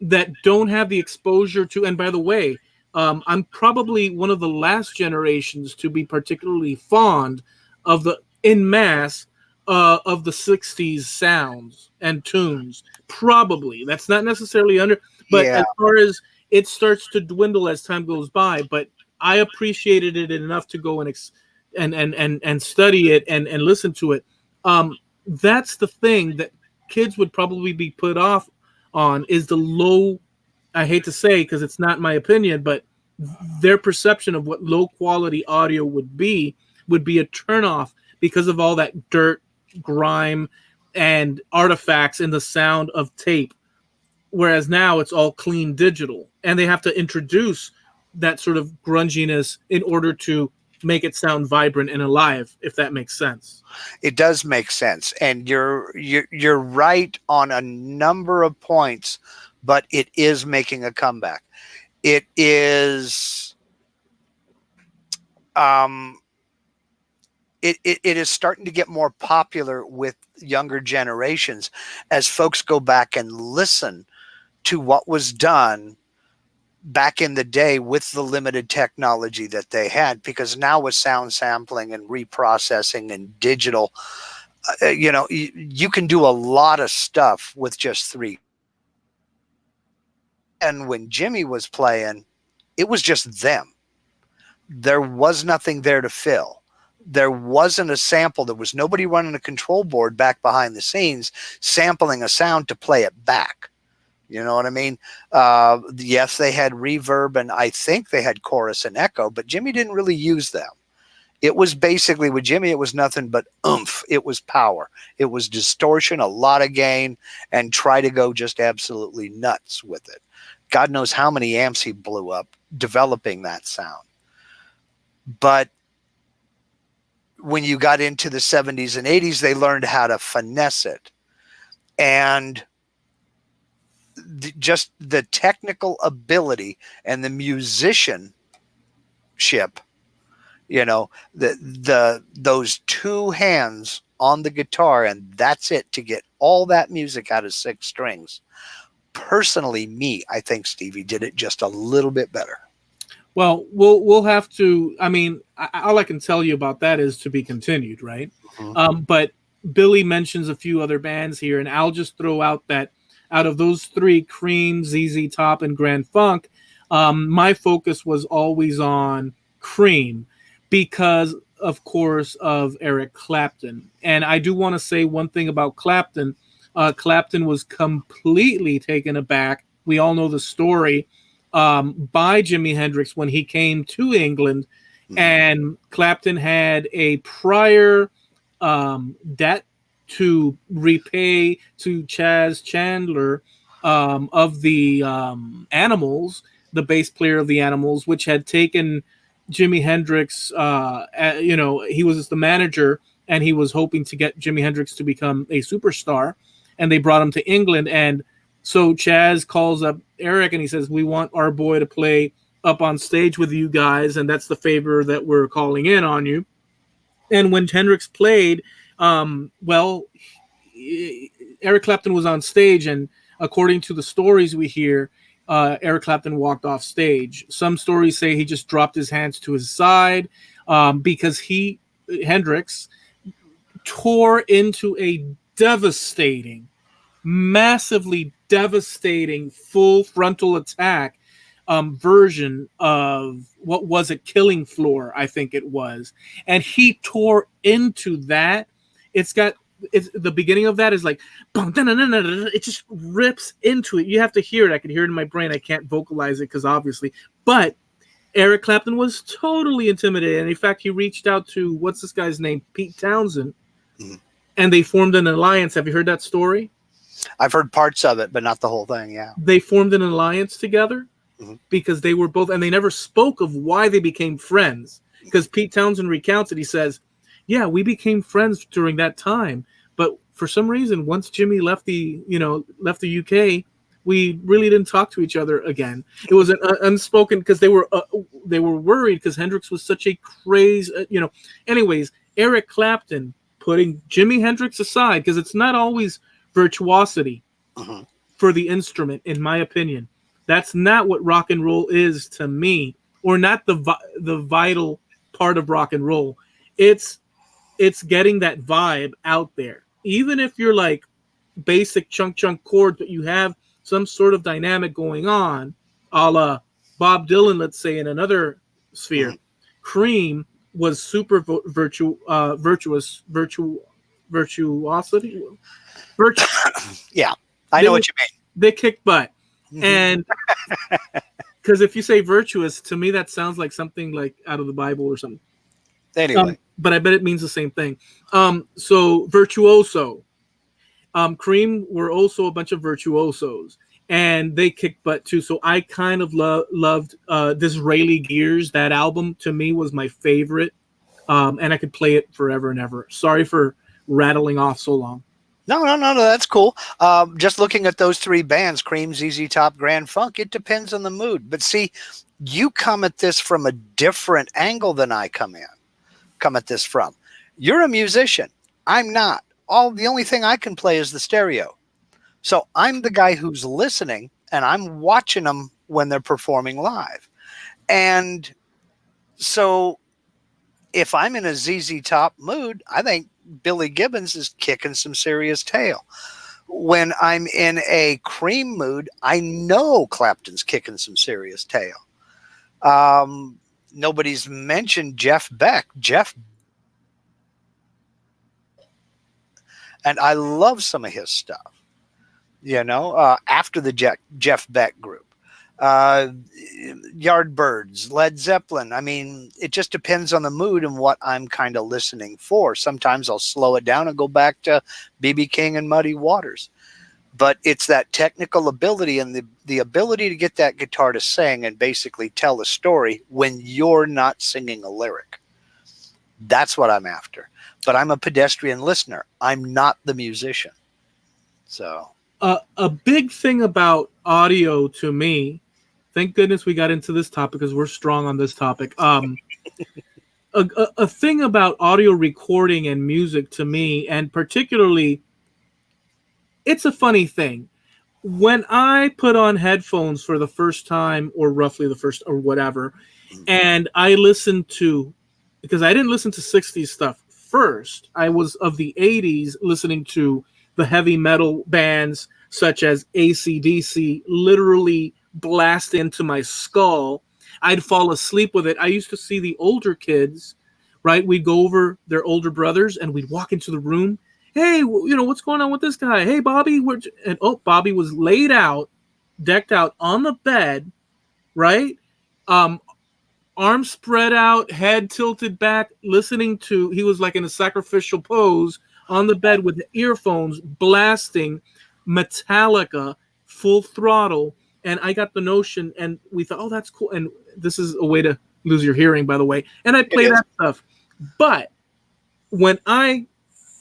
that don't have the exposure to, and by the way, I'm probably one of the last generations to be particularly fond of the en masse of the 60s sounds and tunes. Probably. That's not necessarily but as far as it starts to dwindle as time goes by, but I appreciated it enough to go and study it and listen to it. That's the thing that kids would probably be put off on, is the low, I hate to say because it's not my opinion, but their perception of what low quality audio would be a turnoff because of all that dirt, grime, and artifacts in the sound of tape. Whereas now it's all clean digital, and they have to introduce that sort of grunginess in order to make it sound vibrant and alive, if that makes sense. It does make sense, and you're right on a number of points, but it is making a comeback. It is it is starting to get more popular with younger generations as folks go back and listen to what was done back in the day with the limited technology that they had, because now with sound sampling and reprocessing and digital, you can do a lot of stuff with just three. And when Jimmy was playing, it was just them. There was nothing there to fill. There wasn't a sample. There was nobody running a control board back behind the scenes sampling a sound to play it back. You know what I mean? Yes, they had reverb, and I think they had chorus and echo, but Jimmy didn't really use them. It was basically, with Jimmy, it was nothing but oomph. It was power. It was distortion, a lot of gain, and try to go just absolutely nuts with it. God knows how many amps he blew up developing that sound. But when you got into the 70s and 80s, they learned how to finesse it. And just the technical ability and the musicianship, those two hands on the guitar, and that's it, to get all that music out of six strings. Personally, I think Stevie did it just a little bit better. Well, we'll have to. I mean, all I can tell you about that is to be continued, right? Mm-hmm. But Billy mentions a few other bands here, and I'll just throw out that out of those three, Cream, ZZ Top, and Grand Funk, my focus was always on Cream because, of course, of Eric Clapton. And I do want to say one thing about Clapton. Clapton was completely taken aback. We all know the story. By Jimi Hendrix when he came to England, and Clapton had a prior debt to repay to Chaz Chandler of the Animals, the bass player of the Animals, which had taken Jimi Hendrix. He was the manager, and he was hoping to get Jimi Hendrix to become a superstar, and they brought him to England. And so Chaz calls up Eric and he says, we want our boy to play up on stage with you guys, and that's the favor that we're calling in on you. And when Hendrix played, Eric Clapton was on stage, and according to the stories we hear, Eric Clapton walked off stage. Some stories say he just dropped his hands to his side because Hendrix tore into a massively devastating full frontal attack version of what was it, Killing Floor, I think it was, and he tore into that. It's the beginning of that is like it just rips into it. You have to hear it. I can hear it in my brain. I can't vocalize it because obviously, but Eric Clapton was totally intimidated, and in fact he reached out to what's this guy's name, Pete Townsend, and they formed an alliance. Have you heard that story? I've heard parts of it, but not the whole thing. Yeah. They formed an alliance together because they were both, and they never spoke of why they became friends. Because Pete Townsend recounts it. He says, yeah, we became friends during that time. But for some reason, once Jimmy left the UK, we really didn't talk to each other again. It was an unspoken, because they were worried because Hendrix was such a craze, Anyways, Eric Clapton, putting Jimi Hendrix aside, because it's not always virtuosity for the instrument, in my opinion. That's not what rock and roll is to me, or not the vital part of rock and roll. It's getting that vibe out there. Even if you're like basic chunk chord, but you have some sort of dynamic going on, a la Bob Dylan, let's say, in another sphere. Cream was super virtuosity. Yeah, I know what you mean. They kick butt. And because if you say virtuous, to me that sounds like something like out of the Bible or something. Anyway, but I bet it means the same thing. So virtuoso. Cream were also a bunch of virtuosos, and they kicked butt too. So I kind of loved Disraeli Gears. That album to me was my favorite, and I could play it forever and ever. Sorry for rattling off so long. No, that's cool. Just looking at those three bands, Cream, ZZ Top, Grand Funk, it depends on the mood. But see, you come at this from a different angle than I come at this from. You're a musician. I'm not. The only thing I can play is the stereo. So I'm the guy who's listening, and I'm watching them when they're performing live. And so if I'm in a ZZ Top mood, I think Billy Gibbons is kicking some serious tail. When I'm in a Cream mood, I know Clapton's kicking some serious tail. Nobody's mentioned Jeff Beck. And I love some of his stuff, after the Jeff Beck group. Yardbirds, Led Zeppelin. I mean, it just depends on the mood and what I'm kind of listening for. Sometimes I'll slow it down and go back to B.B. King and Muddy Waters. But it's that technical ability and the ability to get that guitar to sing and basically tell a story when you're not singing a lyric. That's what I'm after. But I'm a pedestrian listener. I'm not the musician. So a big thing about audio to me, thank goodness we got into this topic because we're strong on this topic. A thing about audio recording and music to me, and particularly, it's a funny thing. When I put on headphones for the first time, or roughly the first, or whatever, and I listened to, because I didn't listen to 60s stuff first, I was of the 80s listening to the heavy metal bands such as AC/DC literally blast into my skull. I'd fall asleep with it. I used to see the older kids, right? We'd go over their older brothers and we'd walk into the room. Hey, what's going on with this guy? Hey, Bobby. Bobby was laid out, decked out on the bed, right? Arms spread out, head tilted back, listening to, he was like in a sacrificial pose on the bed with the earphones blasting Metallica full throttle. And I got the notion, and we thought, oh, that's cool. And this is a way to lose your hearing, by the way. And I play that stuff. But when I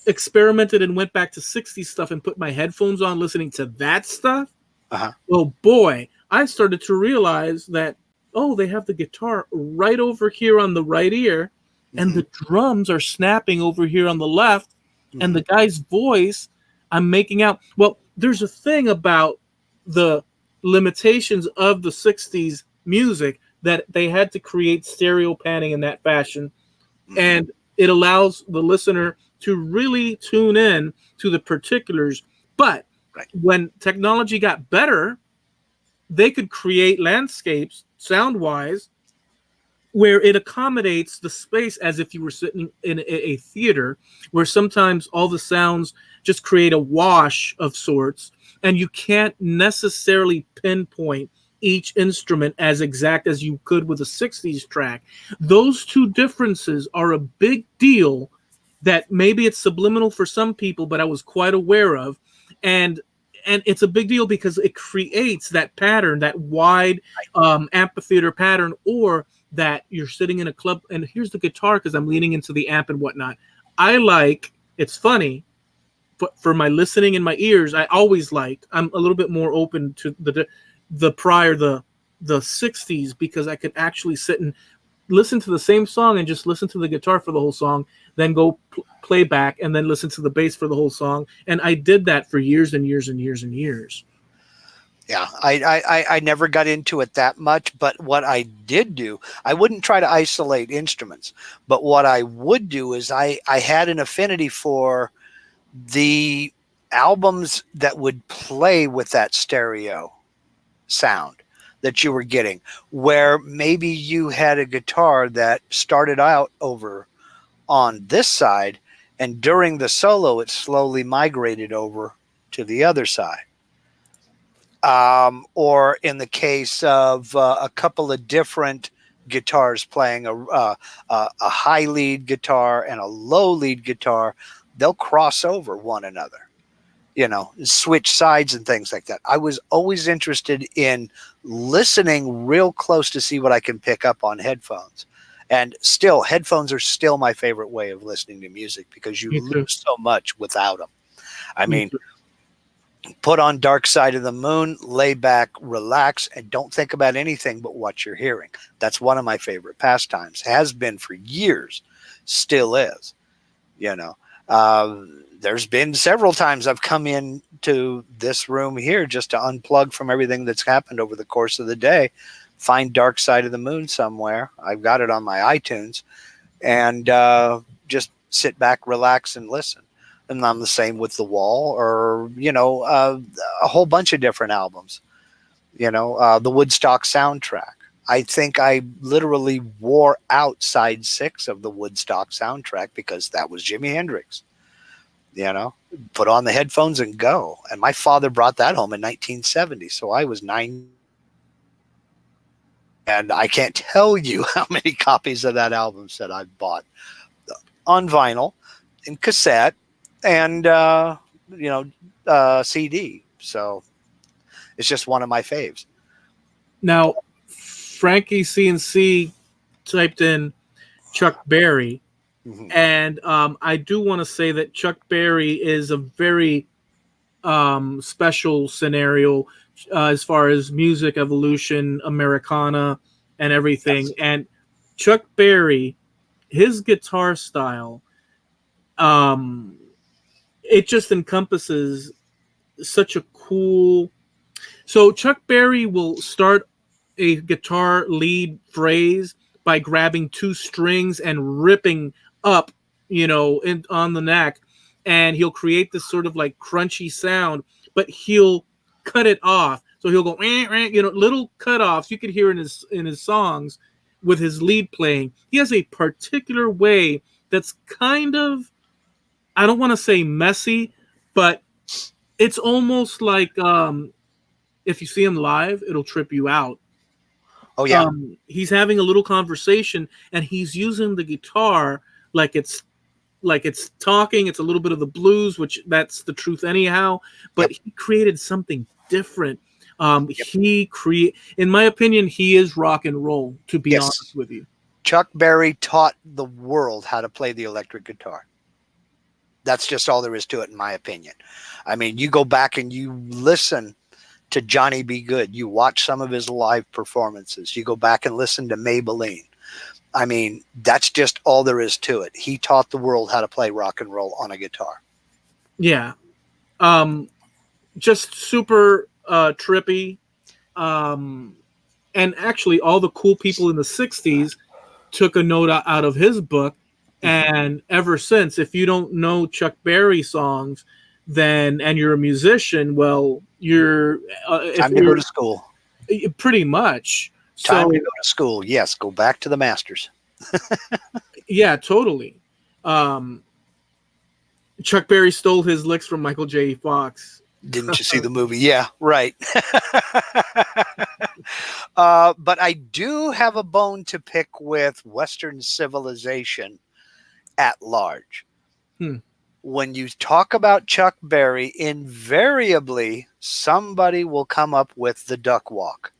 experimented and went back to 60s stuff and put my headphones on listening to that stuff, well, boy, I started to realize that, oh, they have the guitar right over here on the right ear, and the drums are snapping over here on the left, and the guy's voice, I'm making out. Well, there's a thing about the limitations of the 60s music that they had to create stereo panning in that fashion, and it allows the listener to really tune in to the particulars. But when technology got better, they could create landscapes sound-wise where it accommodates the space as if you were sitting in a theater, where sometimes all the sounds just create a wash of sorts, and you can't necessarily pinpoint each instrument as exact as you could with a 60s track. Those two differences are a big deal that maybe it's subliminal for some people, but I was quite aware of. And it's a big deal because it creates that pattern, that wide amphitheater pattern, or that you're sitting in a club and here's the guitar because I'm leaning into the amp and whatnot. It's funny, but for my listening in my ears, I'm a little bit more open to the 60s, because I could actually sit and listen to the same song and just listen to the guitar for the whole song, then go play back and then listen to the bass for the whole song. And I did that for years and years and years and years. Yeah, I never got into it that much, but what I did do, I wouldn't try to isolate instruments, but what I would do is I had an affinity for the albums that would play with that stereo sound that you were getting, where maybe you had a guitar that started out over on this side, and during the solo, it slowly migrated over to the other side. Or in the case of a couple of different guitars playing a high lead guitar and a low lead guitar, they'll cross over one another, switch sides and things like that. I was always interested in listening real close to see what I can pick up on headphones. And still, headphones are still my favorite way of listening to music because you lose so much without them. I mean, put on Dark Side of the Moon, lay back, relax, and don't think about anything but what you're hearing. That's one of my favorite pastimes. Has been for years, still is. Uh, there's been several times I've come in to this room here just to unplug from everything that's happened over the course of the day, find Dark Side of the Moon somewhere. I've got it on my iTunes, and just sit back, relax, and listen. And I'm the same with The Wall, or a whole bunch of different albums. The Woodstock soundtrack. I think I literally wore out side 6 of the Woodstock soundtrack because that was Jimi Hendrix. Put on the headphones and go. And my father brought that home in 1970, so I was 9. And I can't tell you how many copies of that album set I've bought on vinyl, in cassette, and CD. So it's just one of my faves. Now, Frankie CNC typed in Chuck Berry, and I do want to say that Chuck Berry is a very special scenario as far as music evolution, Americana, and everything. Yes. And Chuck Berry, his guitar style, it just encompasses such a cool. So Chuck Berry will start a guitar lead phrase by grabbing 2 strings and ripping up, on the neck, and he'll create this sort of like crunchy sound, but he'll cut it off. So he'll go, little cutoffs you could hear in his songs with his lead playing. He has a particular way that's kind of, I don't want to say messy, but it's almost like if you see him live, it'll trip you out. Oh yeah. He's having a little conversation and he's using the guitar like it's talking. It's a little bit of the blues, which that's the truth anyhow, but he created something different. In my opinion, he is rock and roll, to be honest with you. Chuck Berry taught the world how to play the electric guitar. That's just all there is to it, in my opinion. I mean, you go back and you listen to Johnny B. Good. You watch some of his live performances. You go back and listen to Maybelline. I mean, that's just all there is to it. He taught the world how to play rock and roll on a guitar. Yeah. Just super trippy. And actually, all the cool people in the 60s took a note out of his book. And ever since, if you don't know Chuck Berry songs, and you're a musician, well, you're time to go to school. Pretty much. Time to go to school. Yes, go back to the masters. Yeah, totally. Chuck Berry stole his licks from Michael J. Fox. Didn't you see the movie? Yeah, right. But I do have a bone to pick with Western civilization at large. When you talk about Chuck Berry, invariably somebody will come up with the duck walk.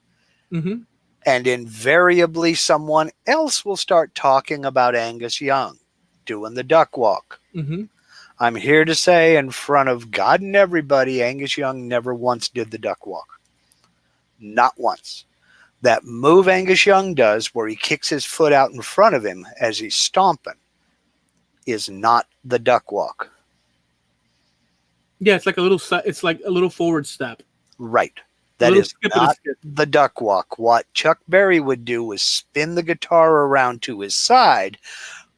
Mm-hmm. And invariably someone else will start talking about Angus Young doing the duck walk. Mm-hmm. I'm here to say, in front of God and everybody, Angus Young never once did the duck walk. Not once. That move Angus Young does where he kicks his foot out in front of him as he's stomping is not the duck walk. Yeah, it's like a little forward step. Right. That is not the duck walk. What Chuck Berry would do was spin the guitar around to his side,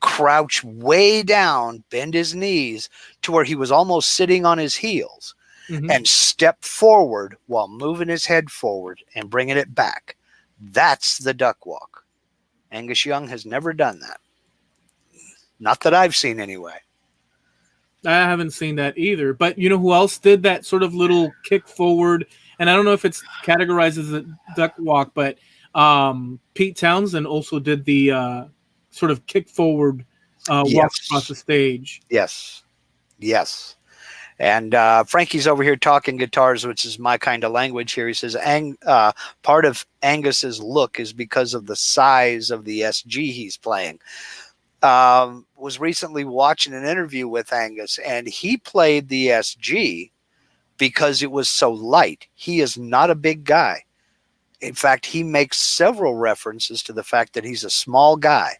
crouch way down, bend his knees to where he was almost sitting on his heels, and step forward while moving his head forward and bringing it back. That's the duck walk. Angus Young has never done that. Not that I've seen anyway. I haven't seen that either. But you know who else did that sort of little kick forward? And I don't know if it's categorized as a duck walk, but Pete Townsend also did the sort of kick forward walk across the stage. Yes. Yes. And Frankie's over here talking guitars, which is my kind of language here. He says part of Angus's look is because of the size of the SG he's playing. Was recently watching an interview with Angus, and he played the SG because it was so light. He is not a big guy. In fact, he makes several references to the fact that he's a small guy.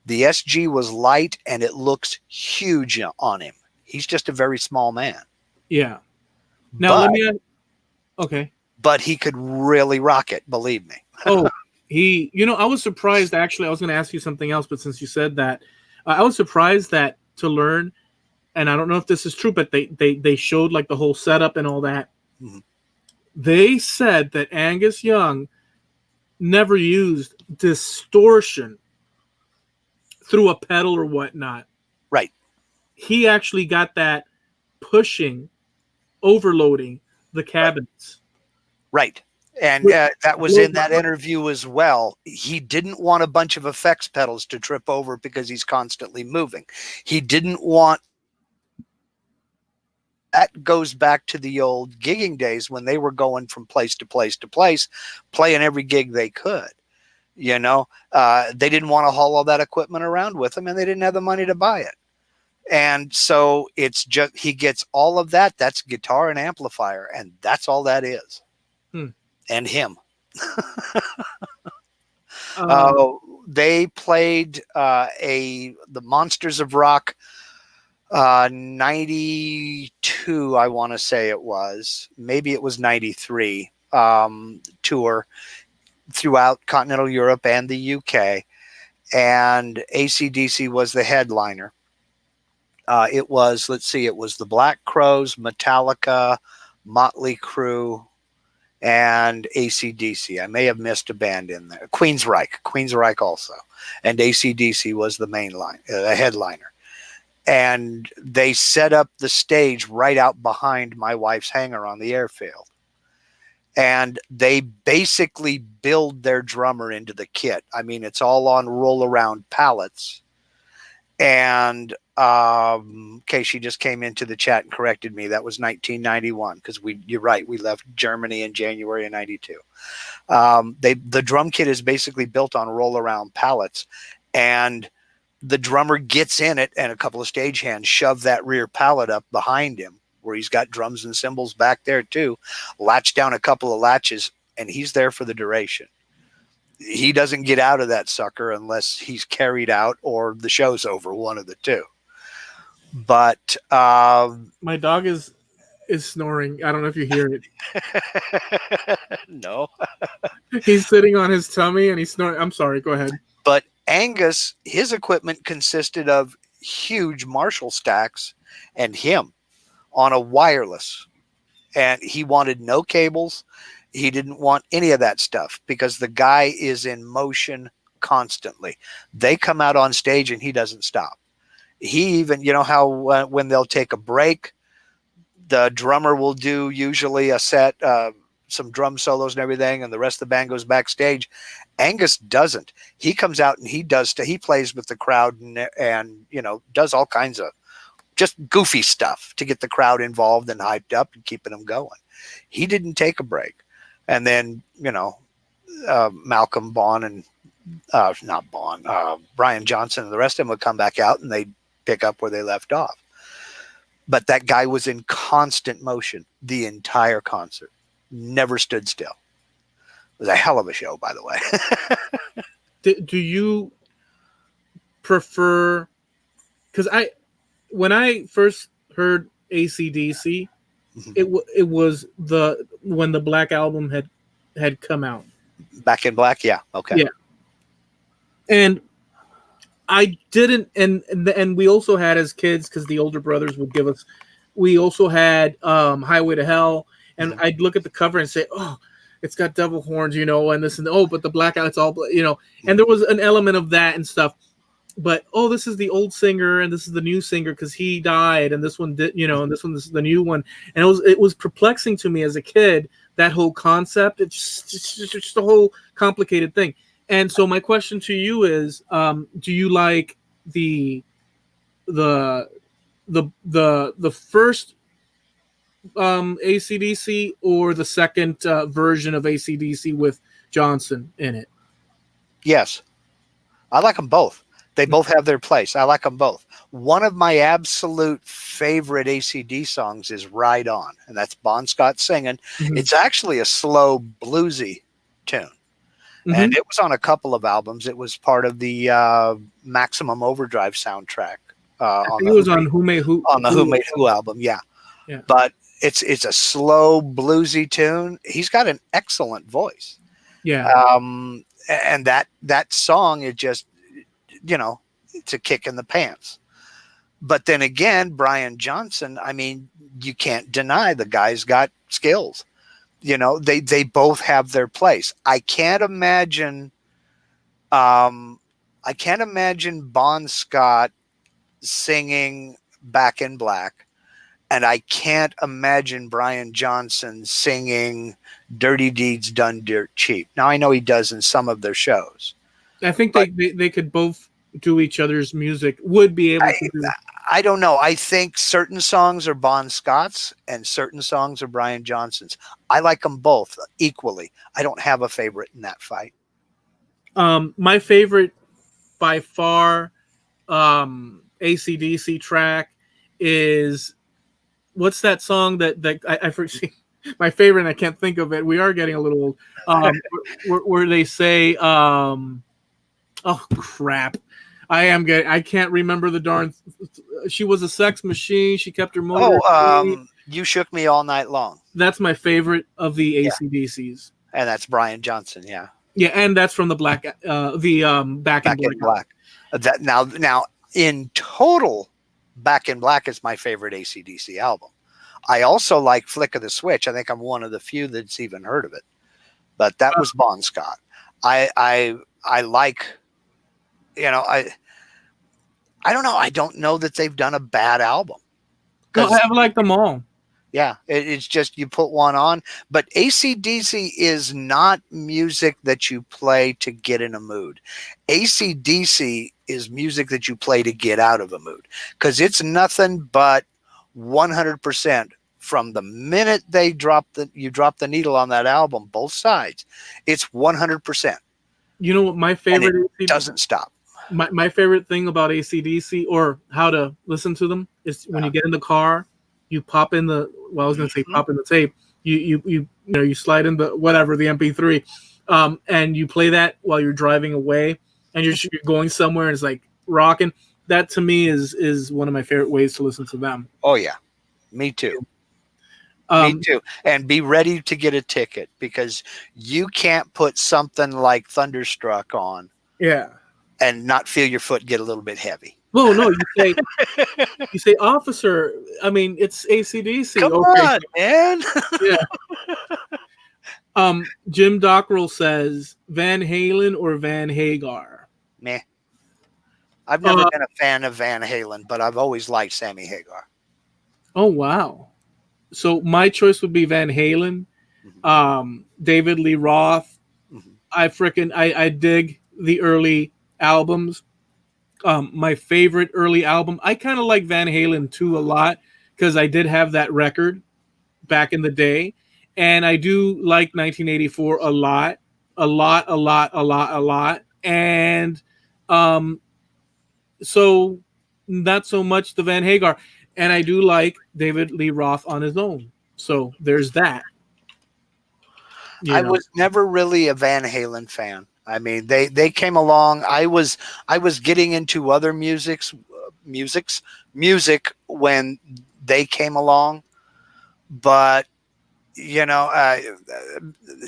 The SG was light and it looks huge on him. He's just a very small man. Yeah. Now But, okay. but he could really rock it, believe me. Oh, I was surprised actually. I was going to ask you something else, but since you said that, I was surprised that to learn, and I don't know if this is true, but they showed like the whole setup and all that. Mm-hmm. They said that Angus Young never used distortion through a pedal or whatnot. Right. He actually got that pushing, overloading the cabinets. Right. And that was in that interview as well. He didn't want a bunch of effects pedals to trip over because he's constantly moving. He didn't want. That goes back to the old gigging days when they were going from place to place to place, playing every gig they could. You know, they didn't want to haul all that equipment around with them, and they didn't have the money to buy it. And so it's just, he gets all of that. That's guitar and amplifier, and that's all that is. And him. They played the Monsters of Rock 92, I want to say it was. Maybe it was 93 tour throughout continental Europe and the UK. And AC/DC was the headliner. It was the Black Crowes, Metallica, Motley Crue, and AC/DC. I may have missed a band in there. Queensryche also. And AC/DC was the main line, the headliner. And they set up the stage right out behind my wife's hangar on the airfield. And they basically build their drummer into the kit. I mean, it's all on roll around pallets. And Casey just came into the chat and corrected me. That was 1991 because you're right. We left Germany in January of 92. The drum kit is basically built on roll around pallets, and the drummer gets in it, and a couple of stagehands shove that rear pallet up behind him where he's got drums and cymbals back there too, latch down a couple of latches, and he's there for the duration. He doesn't get out of that sucker unless he's carried out or the show's over, one of the two. But my dog is snoring. I don't know if you hear it. No. He's sitting on his tummy and he's snoring. I'm sorry. Go ahead. But Angus, his equipment consisted of huge Marshall stacks and him on a wireless. And he wanted no cables. He didn't want any of that stuff because the guy is in motion constantly. They come out on stage and he doesn't stop. He even, you know how when they'll take a break, the drummer will do usually a set, some drum solos and everything, and the rest of the band goes backstage. Angus doesn't. He comes out and he plays with the crowd and does all kinds of just goofy stuff to get the crowd involved and hyped up and keeping them going. He didn't take a break. And then, Malcolm Baughan and Brian Johnson and the rest of them would come back out and they'd pick up where they left off. But that guy was in constant motion the entire concert. Never stood still. It was a hell of a show, by the way. Do you prefer... Because when I first heard AC/DC, it was when the Black Album had come out. Back in Black, yeah, okay, yeah. And I didn't, and we also had as kids, because the older brothers would give us. We also had Highway to Hell, and I'd look at the cover and say, "Oh, it's got devil horns," and this and but the blackout, it's all, and there was an element of that and stuff. But this is the old singer and this is the new singer because he died, and this one did, and this is the new one, and it was perplexing to me as a kid, that whole concept. It's just a whole complicated thing. And so my question to you is, do you like the first AC/DC or the second version of AC/DC with Johnson in it? Yes, I like them both. They both have their place. I like them both. One of my absolute favorite AC/DC songs is Ride On, and that's Bon Scott singing. Mm-hmm. It's actually a slow, bluesy tune. Mm-hmm. And it was on a couple of albums. It was part of the Maximum Overdrive soundtrack I think it was on Who Made Who. on the Who Made Who album. Yeah. Yeah. But it's a slow bluesy tune. He's got an excellent voice. Yeah. And that song is just, it's a kick in the pants. But then again, Brian Johnson, I mean, you can't deny the guy's got skills. They both have their place. I can't imagine Bon Scott singing Back in Black, and I can't imagine Brian Johnson singing Dirty Deeds Done Dirt Cheap. Now I know he does in some of their shows. I think they could both do each other's music. Would be able to do. I don't know. I think certain songs are Bon Scott's and certain songs are Brian Johnson's. I like them both equally. I don't have a favorite in that fight. My favorite by far AC/DC track is, what's that song that I forget? My favorite, and I can't think of it. We are getting a little old. Where they say, oh crap. I can't remember the darn. She was a sex machine. She kept her motor. You Shook Me All Night Long. That's my favorite of the AC/DCs. And that's Brian Johnson. Yeah. Yeah, and that's from the Back in Black. That now in total, Back in Black is my favorite AC/DC album. I also like Flick of the Switch. I think I'm one of the few that's even heard of it. But that was Bon Scott. I like, I don't know. I don't know that they've done a bad album. No, I like them all. Yeah, it's just you put one on. But AC/DC is not music that you play to get in a mood. AC/DC is music that you play to get out of a mood. Because it's nothing but 100% from the minute you drop the needle on that album, both sides. It's 100%. You know what my favorite it doesn't stop. My favorite thing about AC/DC, or how to listen to them, is when you get in the car, you pop in the, well, I was going to say pop in the tape. You slide in the whatever, the MP3, and you play that while you're driving away, and you're going somewhere, and it's like rocking. That to me is one of my favorite ways to listen to them. Oh yeah, me too. Me too. And be ready to get a ticket, because you can't put something like Thunderstruck on. Yeah. And not feel your foot get a little bit heavy. No, you say, officer. I mean, it's AC/DC. Come on, man. Yeah. Jim Dockrell says Van Halen or Van Hagar. Meh. I've never been a fan of Van Halen, but I've always liked Sammy Hagar. Oh wow. So my choice would be Van Halen. David Lee Roth. I dig the early albums. My favorite early album, I kind of like Van Halen 2 a lot, because I did have that record back in the day, and I do like 1984 a lot, and so not so much the Van Hagar, and I do like David Lee Roth on his own, so there's that. I was never really a Van Halen fan. I mean, they came along. I was getting into other music when they came along, but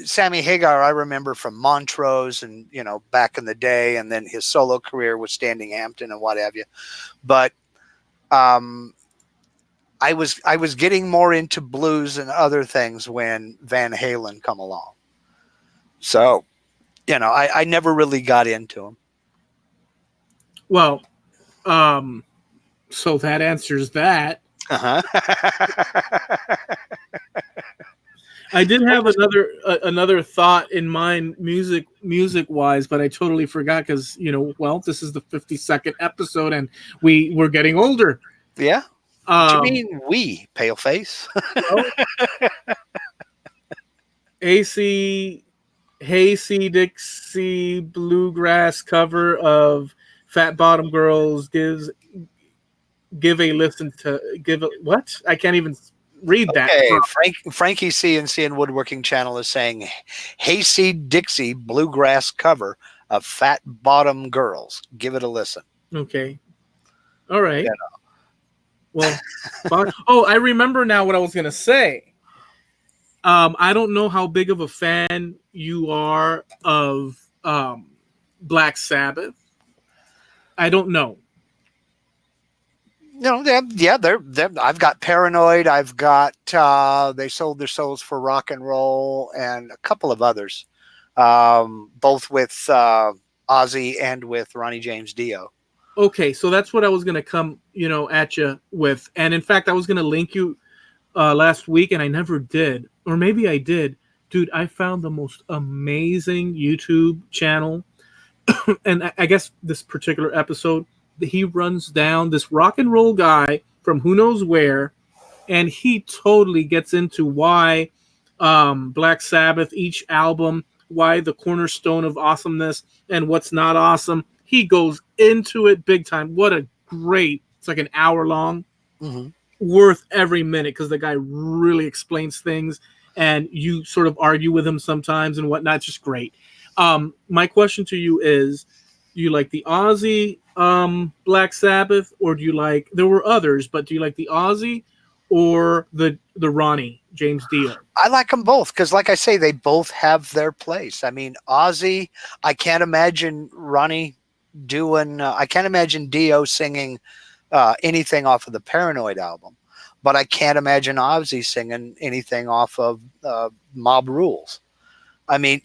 Sammy Hagar I remember from Montrose and back in the day, and then his solo career with Standing Hampton and what have you. But I was getting more into blues and other things when Van Halen come along. So. I never really got into him. Well, so that answers that. I did have another thought in mind, music wise, but I totally forgot, because this is the 52nd episode and we're getting older. Yeah. What do you mean we, paleface? Hayseed Dixie bluegrass cover of Fat Bottom Girls give a listen to what? I can't even read that. Okay, Frankie C and Woodworking Channel is saying Hayseed Dixie bluegrass cover of Fat Bottom Girls. Give it a listen. Okay. All right. Yeah. Well, oh, I remember now what I was gonna say. I don't know how big of a fan you are of Black Sabbath. I don't know. They're I've got Paranoid. I've got They Sold Their Souls for Rock and Roll, and a couple of others, both with Ozzy and with Ronnie James Dio. Okay, so that's what I was gonna come, at you with, and in fact, I was gonna link you last week, and I never did, or maybe I did. Dude, I found the most amazing YouTube channel, and I guess this particular episode, he runs down this rock and roll guy from who knows where, and he totally gets into why Black Sabbath, each album, why the cornerstone of awesomeness and what's not awesome. He goes into it big time. What a great, it's like an hour long, worth every minute, because the guy really explains things and you sort of argue with him sometimes and whatnot. It's just great. My question to you is, do you like the Ozzy Black Sabbath, or do you like, there were others, but do you like the Ozzy or the Ronnie James Dio? I like them both because, like I say, they both have their place. I mean, Ozzy, I can't imagine Ronnie doing, I can't imagine Dio singing anything off of the Paranoid album, but I can't imagine Ozzy singing anything off of Mob Rules. I mean,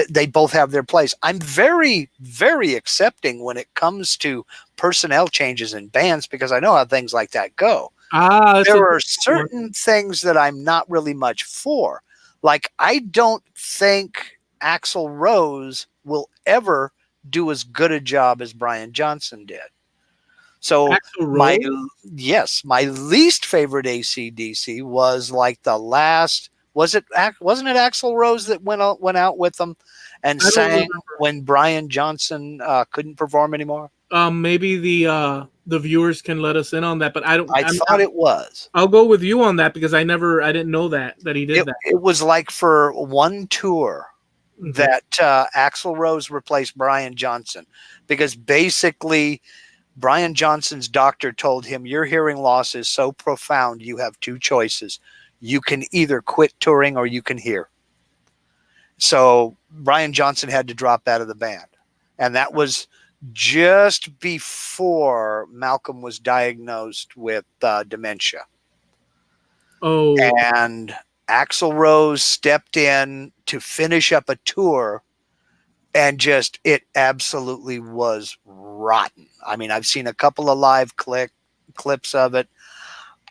they both have their place. I'm very, very accepting when it comes to personnel changes in bands, because I know how things like that go. There are certain things that I'm not really much for. Like, I don't think Axl Rose will ever do as good a job as Brian Johnson did. So my least favorite AC/DC was like the last. Wasn't it Axl Rose that went out with them and sang when Brian Johnson couldn't perform anymore? Maybe the viewers can let us in on that, but I thought it was. I'll go with you on that, because I didn't know that he did that. It was like for one tour that Axl Rose replaced Brian Johnson, because basically Brian Johnson's doctor told him, your hearing loss is so profound, you have two choices. You can either quit touring or you can hear. So Brian Johnson had to drop out of the band. And that was just before Malcolm was diagnosed with dementia. Oh. And Axl Rose stepped in to finish up a tour, and it absolutely was rotten. I mean, I've seen a couple of live clips of it.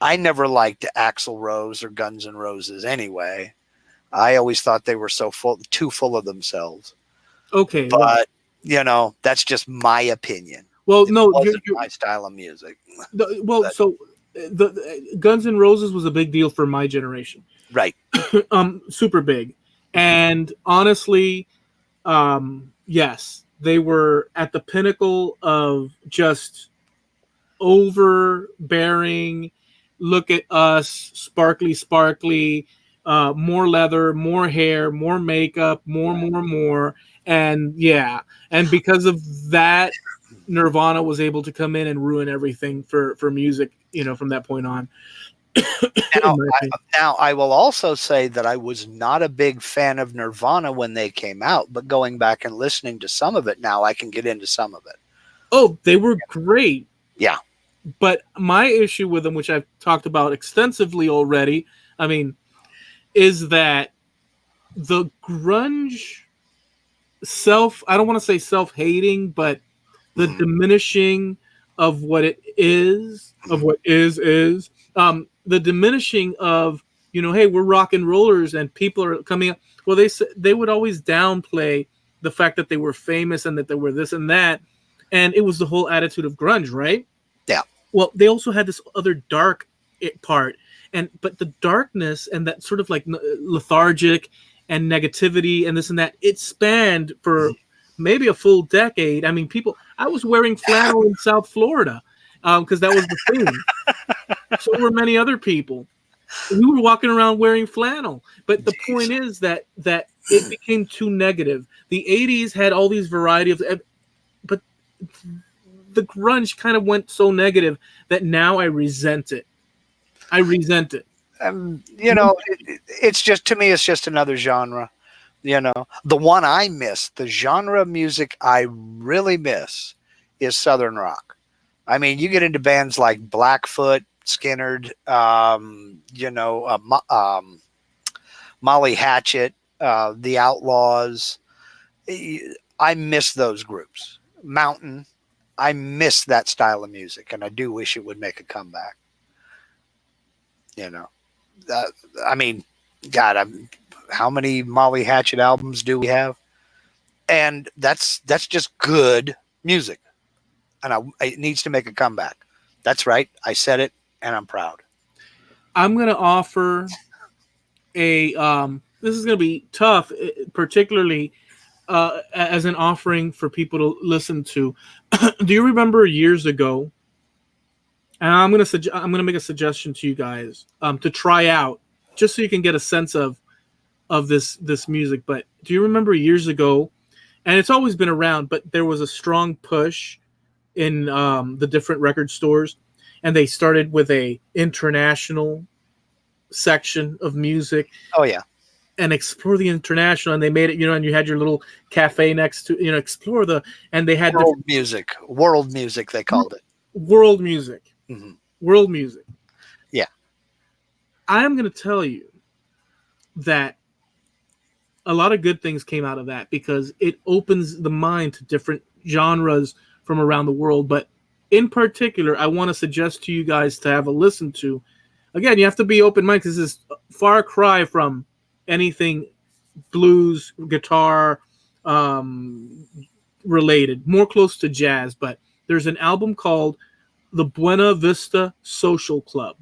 I never liked Axl Rose or Guns N' Roses anyway. I always thought they were too full of themselves. Okay. But, that's just my opinion. Well, no, wasn't my style of music. So the Guns N' Roses was a big deal for my generation. Right. Super big. And honestly, yes, they were at the pinnacle of just overbearing. Look at us, sparkly, more leather, more hair, more makeup, more. And yeah. And because of that, Nirvana was able to come in and ruin everything for music, from that point on. Now, I will also say that I was not a big fan of Nirvana when they came out, but going back and listening to some of it now, I can get into some of it. Oh, they were great. Yeah. But my issue with them, which I've talked about extensively already, is that the grunge I don't want to say self-hating, but the diminishing of what it is, of what is, the diminishing of, hey, we're rock and rollers and people are coming up. Well, they would always downplay the fact that they were famous and that they were this and that. And it was the whole attitude of grunge, right? Yeah. Well, they also had this other dark part, but the darkness and that sort of like lethargic and negativity and this and that, it spanned for maybe a full decade. I mean, I was wearing flannel in South Florida because that was the thing. So were many other people. We were walking around wearing flannel. But the Jeez. point is that it became too negative. The 80s had all these variety of, but the grunge kind of went so negative that now I resent it. I resent it. It's just, to me, it's just another genre. The one I miss, the genre of music I really miss, is Southern rock. I mean, you get into bands like Blackfoot, Skinnerd, Molly Hatchet, the Outlaws. I miss those groups. Mountain. I miss that style of music, and I do wish it would make a comeback. I mean, God, how many Molly Hatchet albums do we have? And that's just good music, and it needs to make a comeback. That's right. I said it, and I'm proud. I'm going to offer a. This is going to be tough, particularly as an offering for people to listen to. Do you remember years ago? And I'm gonna make a suggestion to you guys to try out, just so you can get a sense of this music. But do you remember years ago? And it's always been around, but there was a strong push in the different record stores, and they started with a international section of music. Oh yeah. And explore the international, and they made it, and you had your little cafe next to, explore and they had world music, they called it. World music. Mm-hmm. World music. Yeah. I am going to tell you that a lot of good things came out of that, because it opens the mind to different genres from around the world. But in particular, I want to suggest to you guys to have a listen to. Again, you have to be open-minded, because this is far cry from anything blues, guitar related, more close to jazz. But there's an album called the Buena Vista Social Club,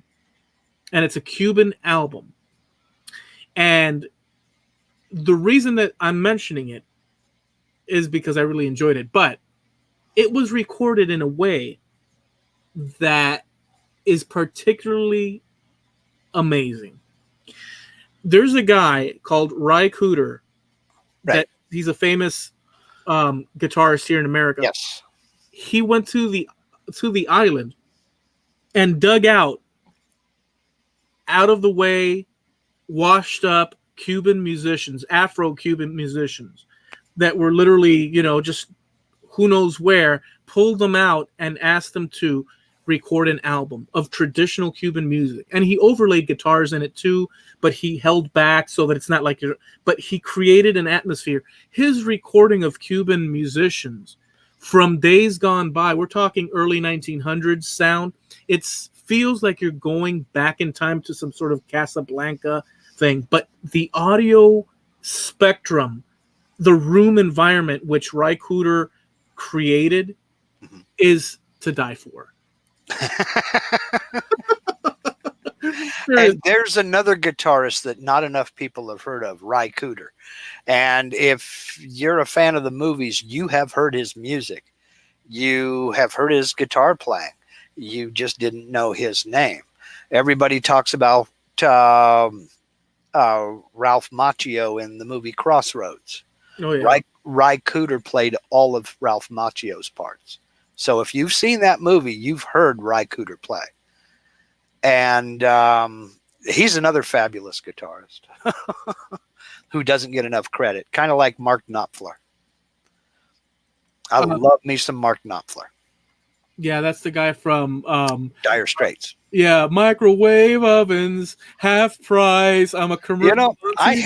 and it's a Cuban album. And the reason that I'm mentioning it is because I really enjoyed it, but it was recorded in a way that is particularly amazing. There's a guy called Ry Cooder, that he's a famous guitarist here in America. Yes. He went to the island and dug out of the way, washed up Cuban musicians, Afro-Cuban musicians that were literally, just who knows where, pulled them out and asked them to record an album of traditional Cuban music. And he overlaid guitars in it too, but he held back so that it's not like but he created an atmosphere. His recording of Cuban musicians from days gone by, we're talking early 1900s sound. It feels like you're going back in time to some sort of Casablanca thing, but the audio spectrum, the room environment which Ry Cooder created, is to die for. And there's another guitarist that not enough people have heard of, Ry Cooder. And if you're a fan of the movies, you have heard his music. You have heard his guitar playing. You just didn't know his name. Everybody talks about Ralph Macchio in the movie Crossroads. Oh, yeah. Ry Cooder played all of Ralph Macchio's parts. So if you've seen that movie, you've heard Ry Cooder play. And he's another fabulous guitarist who doesn't get enough credit, kind of like Mark Knopfler. I love me some Mark Knopfler. Yeah, that's the guy from Dire Straits. Yeah, microwave ovens, half price. I'm a commercial. I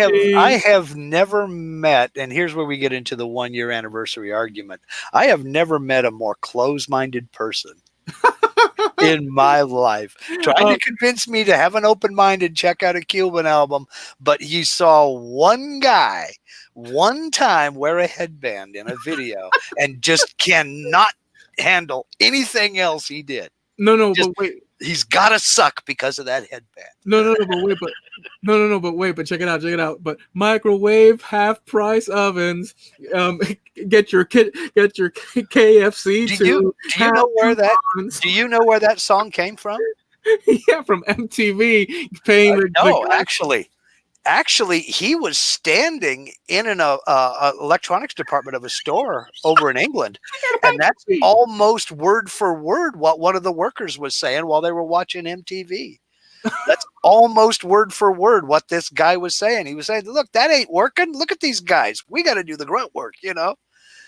have never met, and here's where we get into the 1 year anniversary argument. I have never met a more close-minded person in my life, trying to convince me to have an open mind and check out a Cuban album. But he saw one guy one time wear a headband in a video and just cannot handle anything else he did. No, but wait. He's got to suck because of that headband. No, but wait, but check it out. But microwave half price ovens, get your KFC. Do you know where that song came from? Yeah, from MTV paying the No, guy. actually, he was standing in an electronics department of a store over in England, and that's almost word for word what one of the workers was saying while they were watching MTV. That's almost word for word what this guy was saying. He was saying, "Look, that ain't working. Look at these guys. We got to do the grunt work, you know."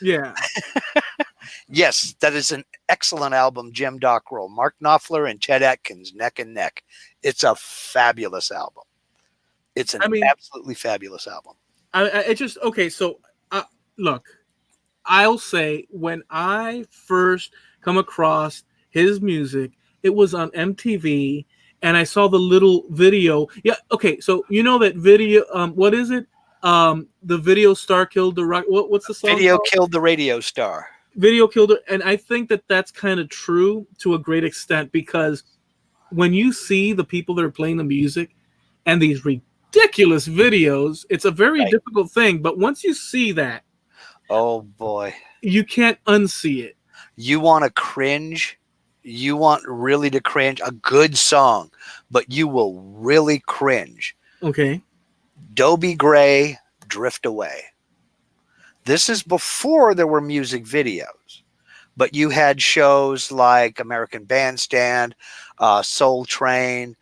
Yeah. Yes, that is an excellent album, Jim Dockrell, Mark Knopfler, and Chet Atkins, neck and neck. It's a fabulous album. It's an I mean, absolutely fabulous album. I just okay. So, look, I'll say when I first come across his music, it was on MTV, and I saw the little video. Yeah, okay. So you know that video. What is it? The video star killed the rock. What's the song Video called? killed the radio star. Video killed her, and I think that that's kind of true to a great extent because when you see the people that are playing the music and these ridiculous videos, it's a very Right. difficult thing. But once you see that, Oh boy. you can't unsee it. You want to cringe? You want really to cringe? A good song, but you will really cringe. Okay. Dobie Gray, Drift Away. This is before there were music videos, but you had shows like American Bandstand, Soul Train,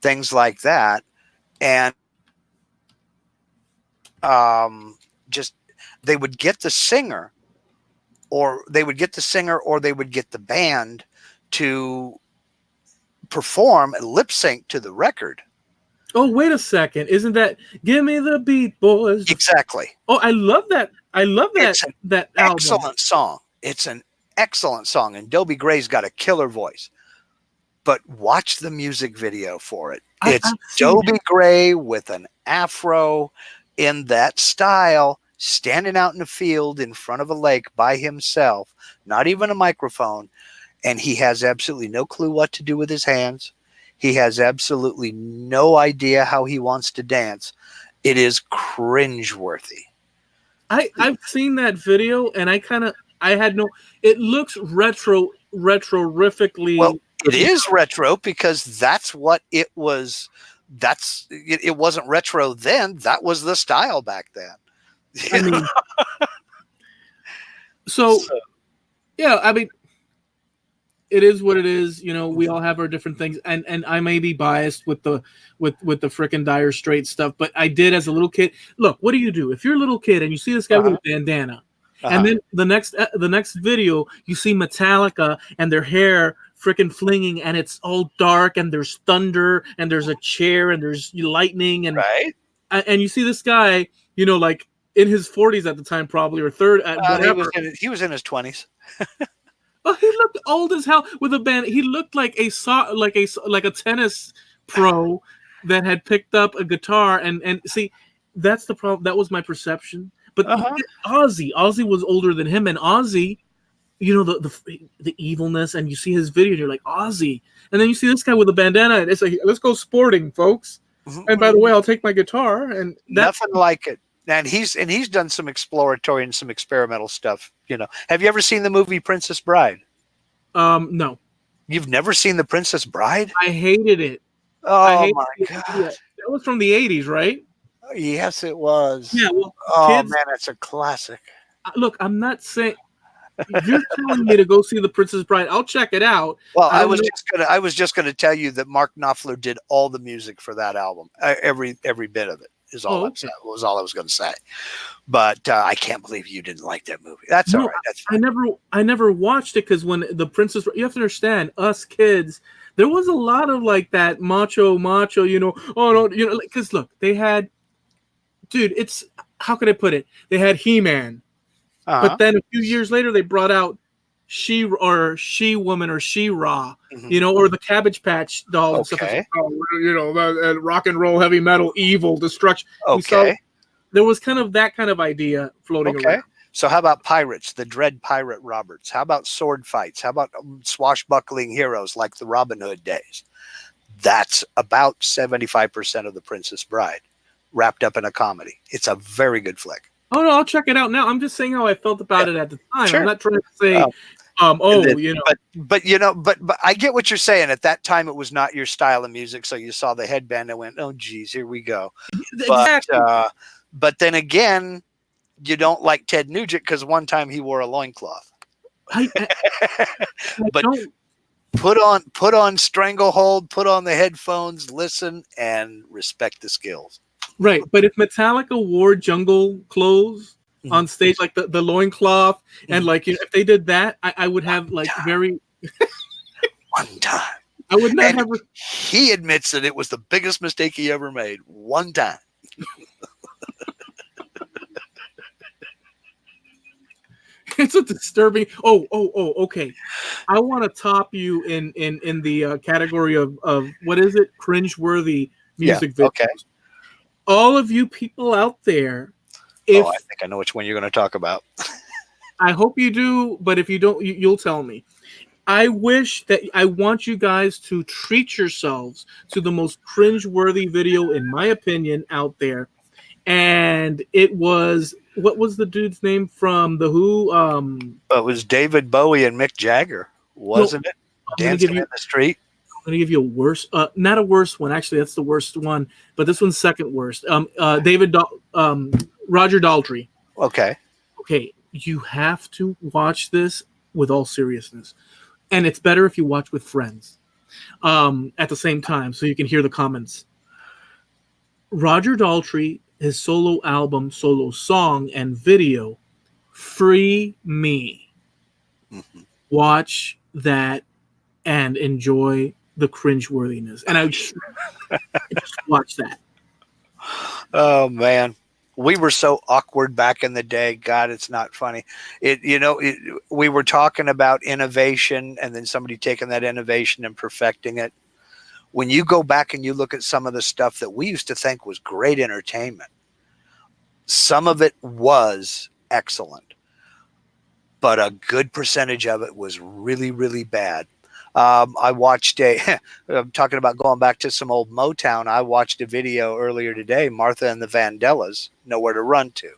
things like that. And just they would get the singer or they would get the band to perform and lip sync to the record. Oh, wait a second. Isn't that Give Me the Beat, Boys? Exactly. Oh, I love that. I love that It's an that album. excellent song. It's an excellent song. And Dobie Gray's got a killer voice. But watch the music video for it. It's Dobie Gray with an afro in that style, standing out in the field in front of a lake by himself, not even a microphone. And he has absolutely no clue what to do with his hands. He has absolutely no idea how he wants to dance. It is cringe-worthy. I've seen that video and I had no, it looks retrorifically. Well, it is retro because that's what it was. It wasn't retro then. That was the style back then. I mean, so yeah, I mean, it is what it is. You know, we all have our different things, and I may be biased with the frickin' Dire Straits stuff, but I did as a little kid. Look, what do if you're a little kid and you see this guy with a bandana, and then the next video you see Metallica and their hair frickin' flinging, and it's all dark, and there's thunder, and there's a chair, and there's lightning, and right, and you see this guy, you know, like in his 40s at the time, probably, or third, whatever. He was in his 20s. Oh, he looked old as hell with a band. He looked like a tennis pro that had picked up a guitar. And see, that's the problem. That was my perception. But Ozzy was older than him, and Ozzy, you know, the evilness, and you see his video, and you're like, Ozzy, and then you see this guy with a bandana, and it's like, let's go sporting, folks. And by the way, I'll take my guitar, and nothing like it. And he's done some exploratory and some experimental stuff. You know, have you ever seen the movie Princess Bride? No. You've never seen The Princess Bride? I hated it. Oh my god, that was from the 80s, right? Yes, it was. Yeah. Well, man, it's a classic. Look, I'm not saying you're telling me to go see The Princess Bride. I'll check it out. Well, I was just gonna tell you that Mark Knopfler did all the music for that album. Every bit of it is all was all I was going to say. But I can't believe you didn't like that movie. That's all right. That's fine. I never watched it because when the Princess, you have to understand, us kids, there was a lot of like that macho, you know. Oh no, you know, because look, they had, dude. It's, how could I put it? They had He-Man, but then a few years later they brought out She-Woman or She-Ra, you know, or the Cabbage Patch Doll and stuff. You know, rock and roll, heavy metal, evil, destruction. Okay. There was kind of that kind of idea floating around. So how about pirates, the Dread Pirate Roberts? How about sword fights? How about swashbuckling heroes like the Robin Hood days? That's about 75% of The Princess Bride wrapped up in a comedy. It's a very good flick. Oh, no, I'll check it out now. I'm just saying how I felt about it at the time. Sure. I'm not trying to say Oh, you know, but I get what you're saying. At that time, it was not your style of music, so you saw the headband and went, "Oh, geez, here we go." But exactly. but then again, you don't like Ted Nugent because one time he wore a loincloth. I But don't. put on Stranglehold, put on the headphones, listen, and respect the skills. Right, but if Metallica wore jungle clothes Mhm. on stage, like the loincloth, and Mhm. like if they did that, I would have like very. One time. I would not And have. he admits that it was the biggest mistake he ever made. One time. It's a disturbing. Oh. Okay, I want to top you in the category of what is it? Cringe-worthy Yeah. music Okay. videos. All of you people out there, Oh, I if think I know which one you're going to talk about. I hope you do, but if you don't, you'll tell me. I want you guys to treat yourselves to the most cringe-worthy video, in my opinion, out there. And it was, what was the dude's name from the Who? It was David Bowie and Mick Jagger, No, wasn't it? I'm gonna give Dancing in you the Street. I'm gonna give you a worse, not a worse one. Actually, that's the worst one, but this one's second worst. Roger Daltrey. Okay. Okay, you have to watch this with all seriousness, and it's better if you watch with friends at the same time so you can hear the comments. Roger Daltrey, his solo album, solo song, and video, Free Me. Mhm. Watch that and enjoy the cringeworthiness. And I just watch that. Oh man, we were so awkward back in the day. God, it's not funny. We were talking about innovation, and then somebody taking that innovation and perfecting it. When you go back and you look at some of the stuff that we used to think was great entertainment, some of it was excellent, but a good percentage of it was really, really bad. I watched I'm talking about going back to some old Motown. I watched a video earlier today, Martha and the Vandellas, Nowhere to Run To.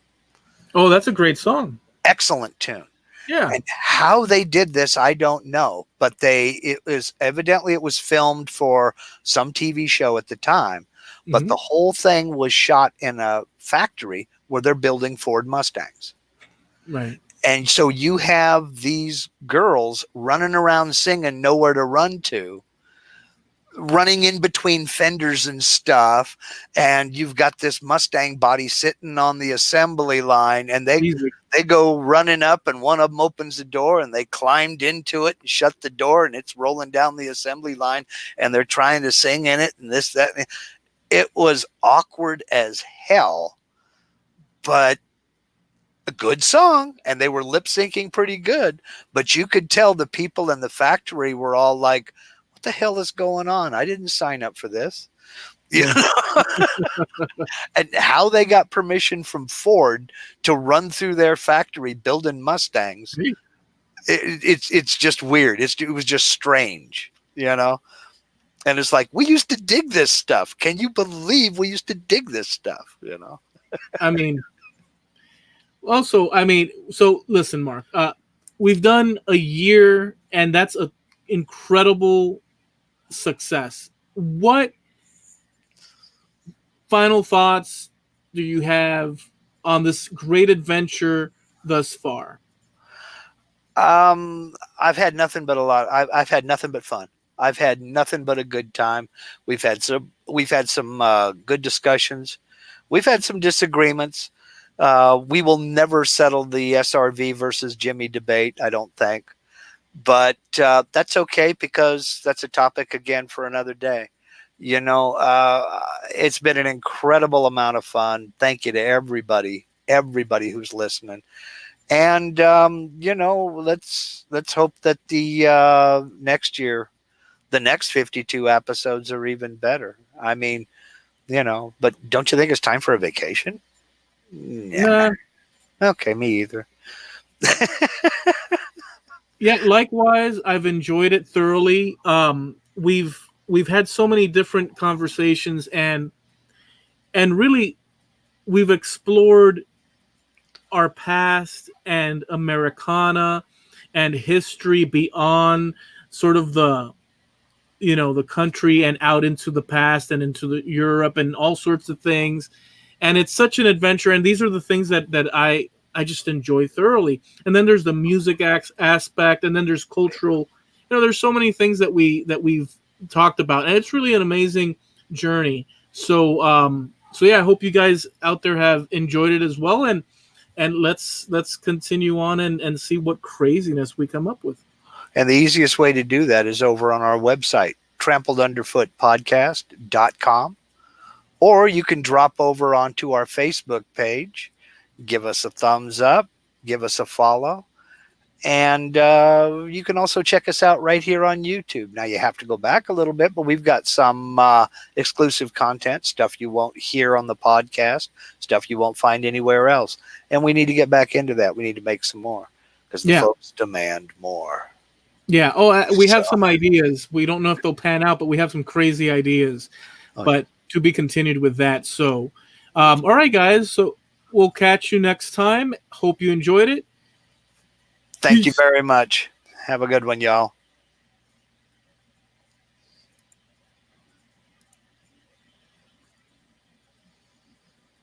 Oh, that's a great song. Excellent tune. Yeah. And how they did this, I don't know, but it was filmed for some TV show at the time, but Hmm. the whole thing was shot in a factory where they're building Ford Mustangs. Right. And so you have these girls running around singing Nowhere to Run To, running in between fenders and stuff, and you've got this Mustang body sitting on the assembly line, and Easy. they go running up, and one of them opens the door, and they climbed into it and shut the door, and it's rolling down the assembly line, and they're trying to sing in it, and this, that. It was awkward as hell, but a good song, and they were lip syncing pretty good, but you could tell the people in the factory were all like, what the hell is going on? I didn't sign up for this. You Yeah. know? And how they got permission from Ford to run through their factory building Mustangs, it's just weird. It was just strange, you know? And it's like, we used to dig this stuff. Can you believe we used to dig this stuff, you know? I mean, also, so listen, Mark, we've done a year, and that's a incredible success. What final thoughts do you have on this great adventure thus far? I've had nothing but I've had nothing but fun. I've had nothing but a good time. We've had some good discussions. We've had some disagreements. We will never settle the SRV versus Jimmy debate, I don't think. But that's okay, because that's a topic again for another day. You know, it's been an incredible amount of fun. Thank you to everybody who's listening. And let's hope that the next year, the next 52 episodes are even better. I mean, but don't you think it's time for a vacation? Yeah. Nah. Okay, me either. Yeah, likewise, I've enjoyed it thoroughly. We've had so many different conversations, and really we've explored our past and Americana and history beyond sort of the country and out into the past and into Europe and all sorts of things. And it's such an adventure. And these are the things that I just enjoy thoroughly. And then there's the music aspect, and then there's cultural. There's so many things that we've talked about, and it's really an amazing journey. So yeah, I hope you guys out there have enjoyed it as well, and let's continue on and see what craziness we come up with. And the easiest way to do that is over on our website, trampledunderfootpodcast.com. Or you can drop over onto our Facebook page, give us a thumbs up, give us a follow. And you can also check us out right here on YouTube. Now, you have to go back a little bit, but we've got some exclusive content, stuff you won't hear on the podcast, stuff you won't find anywhere else. And we need to get back into that. We need to make some more because the folks demand more. Yeah. Oh, we have some ideas. We don't know if they'll pan out, but we have some crazy ideas. But to be continued with that. So, all right, guys. So we'll catch you next time. Hope you enjoyed it. Thank you very much. Have a good one, y'all.